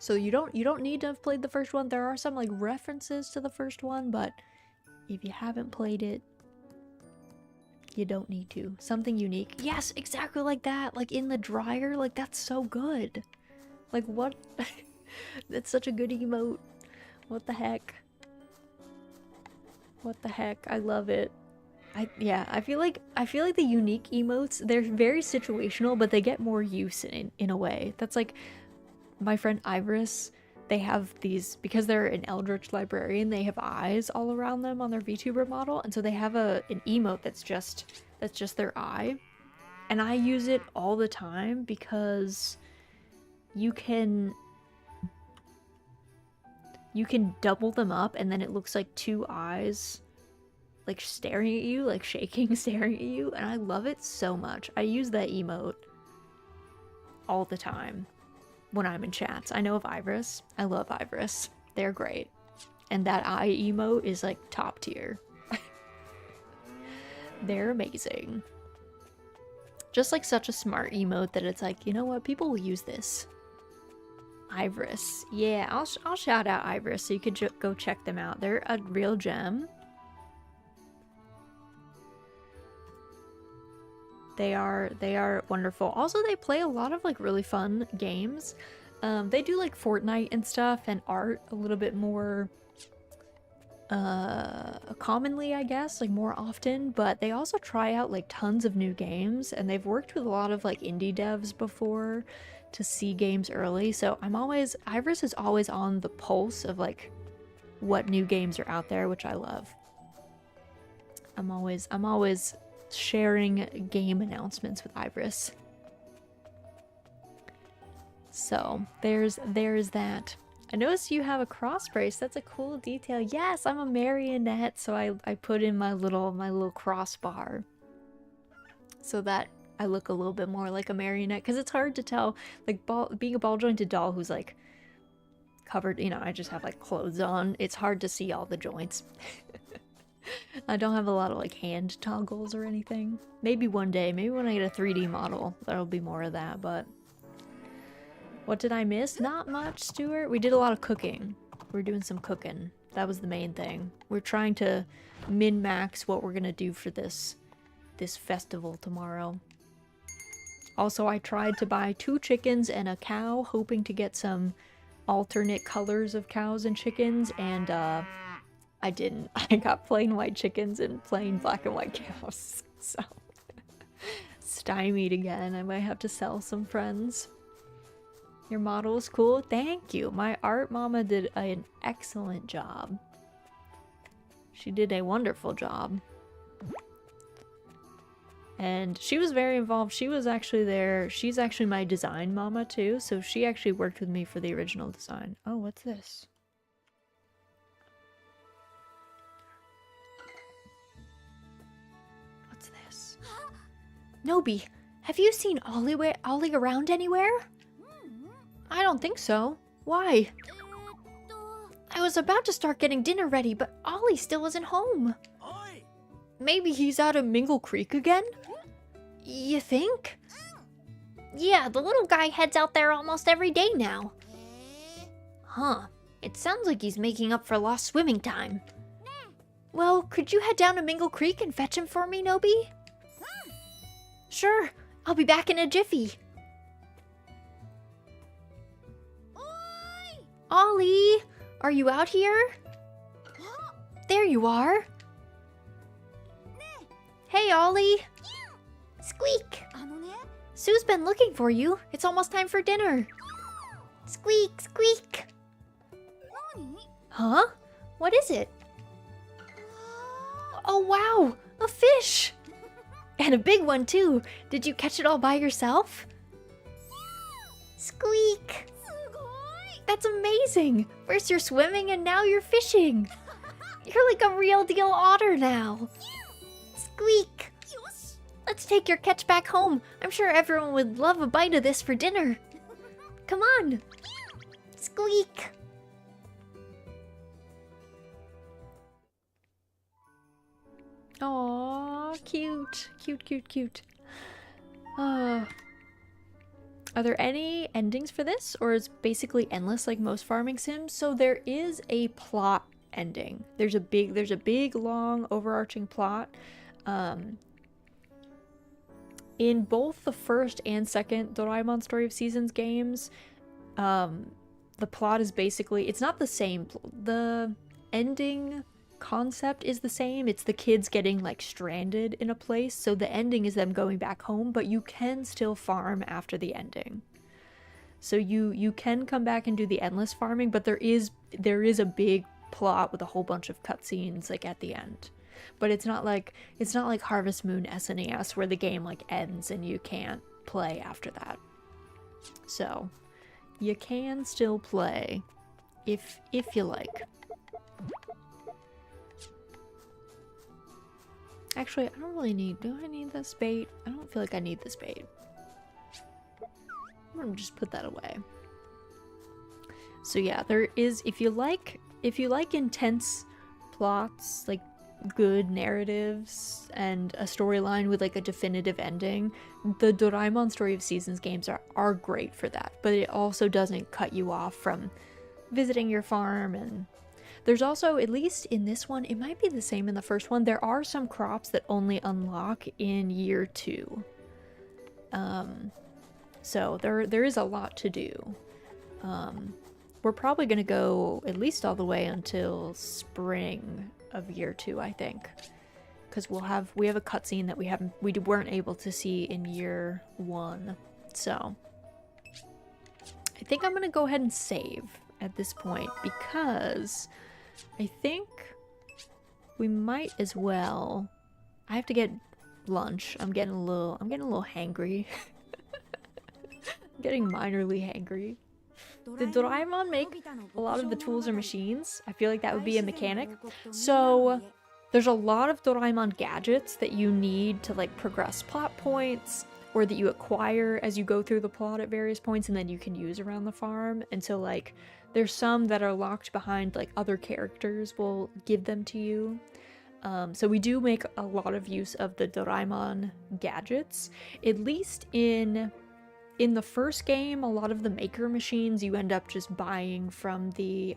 So you don't need to have played the first one. There are some like references to the first one, but if you haven't played it, you don't need to. Something unique. Yes, exactly like that. Like in the dryer, like that's so good. Like what? That's such a good emote. What the heck? What the heck? I love it. I feel like the unique emotes, they're very situational, but they get more use in a way. That's like my friend Iris, they have these, because they're an Eldritch librarian, they have eyes all around them on their VTuber model, and so they have an emote that's just their eye. And I use it all the time because you can double them up and then it looks like two eyes like staring at you, like shaking, staring at you, and I love it so much. I use that emote all the time when I'm in chats. I know of Iris. I love Iris. They're great. And that eye emote is like top tier. They're amazing. Just like such a smart emote that it's like, you know what, people will use this. Iris. Yeah, I'll shout out Iris so you could go check them out. They're a real gem. They are wonderful. Also, they play a lot of like really fun games. They do like Fortnite and stuff and art a little bit more commonly, I guess, like more often, but they also try out like tons of new games, and they've worked with a lot of like indie devs before to see games early. So Iris is always on the pulse of like what new games are out there, which I love. I'm always sharing game announcements with Iris. So there's that. I noticed you have a cross brace. That's a cool detail. Yes, I'm a marionette, so I put in my little crossbar so that I look a little bit more like a marionette, because it's hard to tell, like being a ball jointed doll who's like covered, you know, I just have like clothes on. It's hard to see all the joints. I don't have a lot of like hand toggles or anything. Maybe one day, maybe when I get a 3D model, there'll be more of that, but what did I miss? Not much, Stuart. We did a lot of cooking. We're doing some cooking. That was the main thing. We're trying to min-max what we're gonna do for this festival tomorrow. Also, I tried to buy 2 chickens and a cow, hoping to get some alternate colors of cows and chickens, and I didn't. I got plain white chickens and plain black and white cows. So, stymied again. I might have to sell some friends. Your model is cool. Thank you. My art mama did an excellent job. She did a wonderful job. And she was very involved. She was actually there. She's actually my design mama too. So she actually worked with me for the original design. Oh, what's this? What's this? Nobi, have you seen Ollie around anywhere? I don't think so. Why? I was about to start getting dinner ready, but Ollie still wasn't home. Maybe he's out of Mingle Creek again? You think? Yeah, the little guy heads out there almost every day now. Huh. It sounds like he's making up for lost swimming time. Well, could you head down to Mingle Creek and fetch him for me, Nobi? Sure. I'll be back in a jiffy. Ollie, are you out here? There you are. Hey, Ollie. Squeak. Sue's been looking for you. It's almost time for dinner. Squeak, squeak. Huh? What is it? Oh, wow, a fish. And a big one, too. Did you catch it all by yourself? Squeak. That's amazing! First you're swimming and now you're fishing! You're like a real deal otter now! Squeak! Let's take your catch back home. I'm sure everyone would love a bite of this for dinner. Come on! Squeak! Aww, cute. Cute, cute, cute. Are there any endings for this, or is it basically endless like most farming sims? So there is a plot ending. There's a big long overarching plot. In both the first and second Doraemon Story of Seasons games, the plot is basically, it's not the same. The ending concept is the same. It's the kids getting like stranded in a place, so the ending is them going back home, but you can still farm after the ending. So you can come back and do the endless farming, but there is a big plot with a whole bunch of cutscenes like at the end. But it's not like Harvest Moon SNES where the game like ends and you can't play after that. So you can still play if you like. Actually, I don't really need... Do I need this bait? I don't feel like I need this bait. I'm gonna just put that away. So yeah, there is... If you like intense plots, like good narratives, and a storyline with like a definitive ending, the Doraemon Story of Seasons games are great for that. But it also doesn't cut you off from visiting your farm. And there's also, at least in this one, it might be the same in the first one, there are some crops that only unlock in year 2. So there is a lot to do. We're probably gonna go at least all the way until spring of year 2, I think, because we have a cutscene that we weren't able to see in year 1. So I think I'm gonna go ahead and save at this point because I think we might as well. I have to get lunch. I'm getting a little hangry. I'm getting minorly hangry. Did Doraemon make a lot of the tools or machines? I feel like that would be a mechanic. So there's a lot of Doraemon gadgets that you need to like progress plot points, or that you acquire as you go through the plot at various points and then you can use around the farm. And so like there's some that are locked behind, like other characters will give them to you. So we do make a lot of use of the Doraemon gadgets. At least in the first game, a lot of the maker machines you end up just buying from the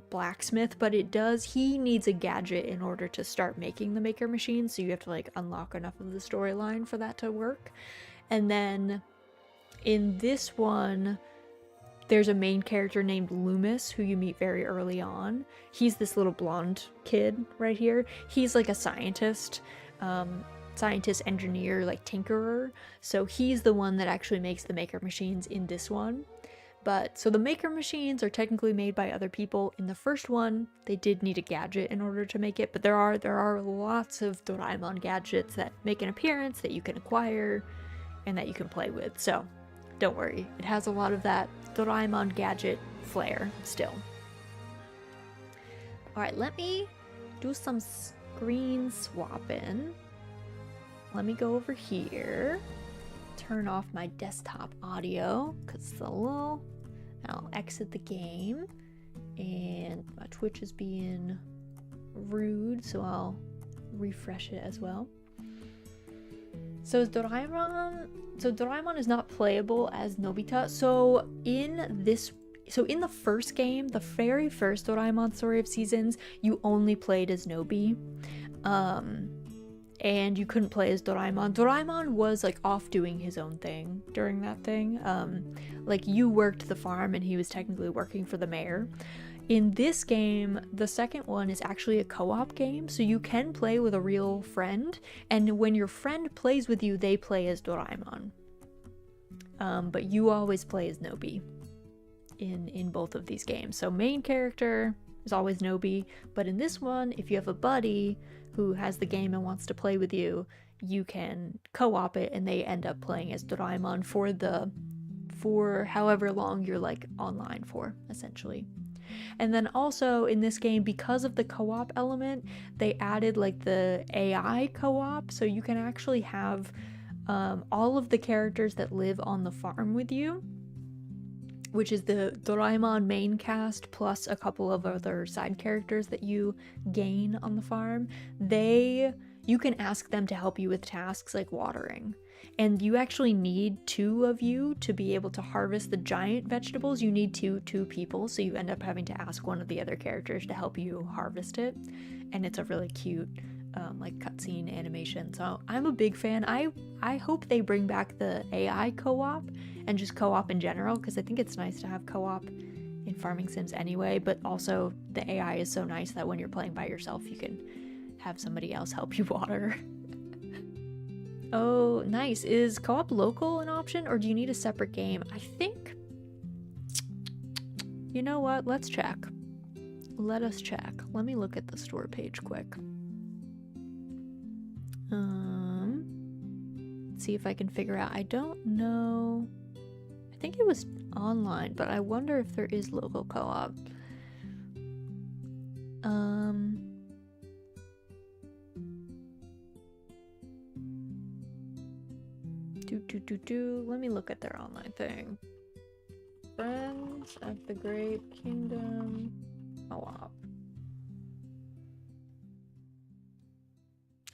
blacksmith, but he needs a gadget in order to start making the maker machine, so you have to like unlock enough of the storyline for that to work. And then in this one, there's a main character named Loomis who you meet very early on. He's this little blonde kid right here. He's like a scientist, engineer, like tinkerer. So he's the one that actually makes the maker machines in this one. But so the maker machines are technically made by other people. In the first one, they did need a gadget in order to make it, but there are lots of Doraemon gadgets that make an appearance that you can acquire and that you can play with. So don't worry, it has a lot of that Doraemon gadget flair still. Alright, let me do some screen swapping. Let me go over here, turn off my desktop audio, because it's a little... I'll exit the game, and my Twitch is being rude, so I'll refresh it as well. So Doraemon is not playable as Nobita. So in the first game, the very first Doraemon Story of Seasons, you only played as Nobi. And you couldn't play as Doraemon. Doraemon was like off doing his own thing during that thing. Like you worked the farm and he was technically working for the mayor. In this game, the second one is actually a co-op game, so you can play with a real friend, and when your friend plays with you, they play as Doraemon. But you always play as Nobi in both of these games. So main character is always Nobi, but in this one, if you have a buddy who has the game and wants to play with you, you can co-op it and they end up playing as Doraemon for however long you're like online for, essentially. And then also in this game, because of the co-op element, they added like the AI co-op, so you can actually have all of the characters that live on the farm with you, which is the Doraemon main cast plus a couple of other side characters that you gain on the farm. You can ask them to help you with tasks like watering. And you actually need 2 of you to be able to harvest the giant vegetables. You need two people, so you end up having to ask one of the other characters to help you harvest it. And it's a really cute like cutscene animation. So I'm a big fan. I hope they bring back the AI co-op and just co-op in general, because I think it's nice to have co-op in farming sims anyway, but also the AI is so nice that when you're playing by yourself, you can have somebody else help you water. Oh, nice. Is co-op local an option, or do you need a separate game? I think... You know what? Let's check. Let us check. Let me look at the store page quick. See if I can figure out. I don't know. I think it was online, but I wonder if there is local co-op. Let me look at their online thing. Friends of the Great Kingdom co-op.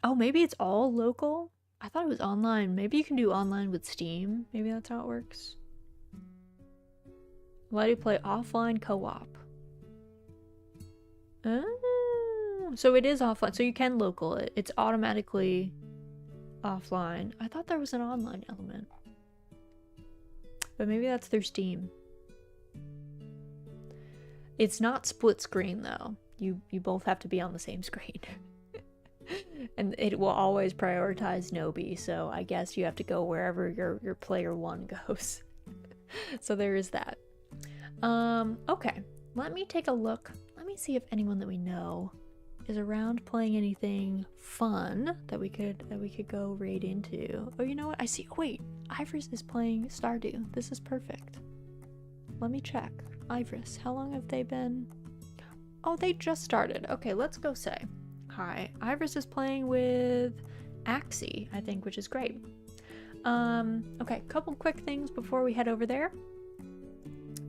Oh, maybe it's all local? I thought it was online. Maybe you can do online with Steam. Maybe that's how it works. Let you play offline co-op. Oh, so it is offline. So you can local it. It's automatically offline. I thought there was an online element. But maybe that's through Steam. It's not split screen though. You both have to be on the same screen. And it will always prioritize Nobi, so I guess you have to go wherever your player one goes. So there is that. Okay. Let me take a look. Let me see if anyone that we know is around playing anything fun that we could go raid into. Oh, you know what? I see. Oh, wait. Ivorus is playing Stardew. This is perfect. Let me check. Ivorus, how long have they been? Oh, they just started. Okay, let's go say hi. Ivorus is playing with Axie, I think, which is great. Okay, couple quick things before we head over there.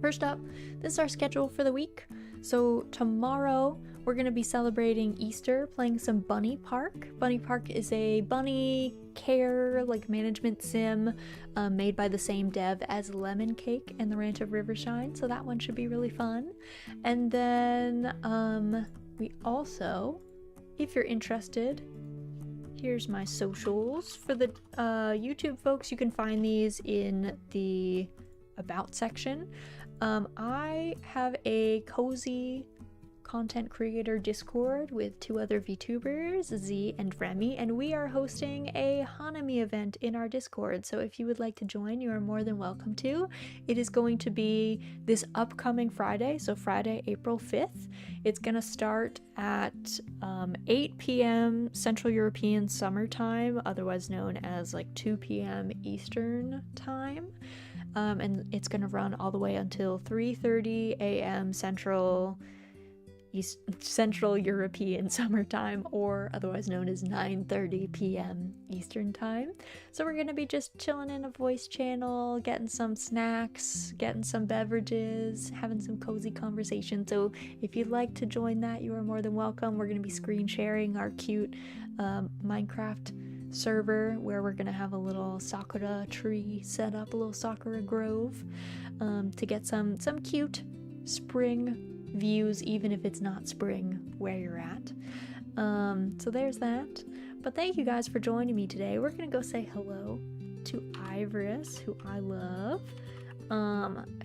First up, this is our schedule for the week. So tomorrow we're going to be celebrating Easter, playing some Bunny Park. Bunny Park is a bunny care management sim made by the same dev as Lemon Cake and the Ranch of Rivershine, so that one should be really fun. And then we also, if you're interested, here's my socials. For the YouTube folks, you can find these in the About section. I have a cozy content creator Discord with 2 other VTubers, Z and Remy, and we are hosting a Hanami event in our Discord. So if you would like to join, you are more than welcome to. It is going to be this upcoming Friday, so Friday, April 5th. It's going to start at 8 p.m. Central European Summer Time, otherwise known as 2 p.m. Eastern Time. And it's going to run all the way until 3:30 a.m. Central European Summertime, or otherwise known as 9:30 p.m. Eastern Time. So we're going to be just chilling in a voice channel, getting some snacks, getting some beverages, having some cozy conversation. So if you'd like to join that, you are more than welcome. We're going to be screen sharing our cute Minecraft server where we're gonna have a little sakura tree set up, a little sakura grove, to get some cute spring views, even if it's not spring where you're at. So there's that. But thank you guys for joining me today. We're gonna go say hello to Ivorus, who I love.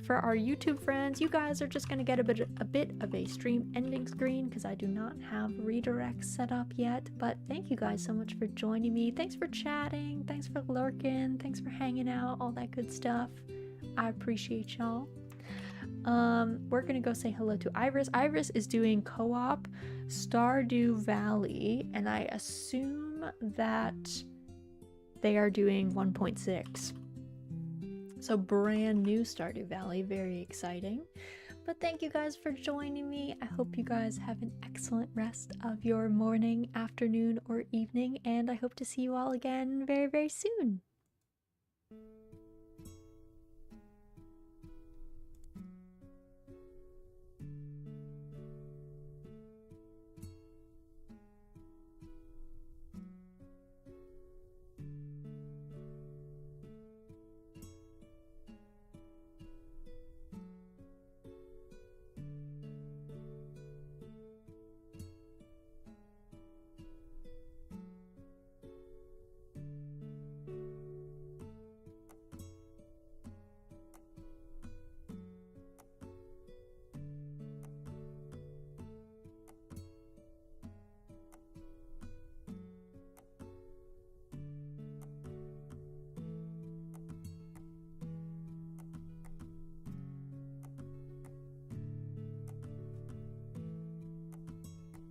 For our YouTube friends, you guys are just gonna get a bit of a stream ending screen because I do not have redirects set up yet. But thank you guys so much for joining me. Thanks for chatting, thanks for lurking, thanks for hanging out, all that good stuff. I appreciate y'all. We're gonna go say hello to Ivorus. Ivorus is doing co-op Stardew Valley, and I assume that they are doing 1.6. So brand new Stardew Valley, very exciting. But thank you guys for joining me. I hope you guys have an excellent rest of your morning, afternoon, or evening, and I hope to see you all again very, very soon.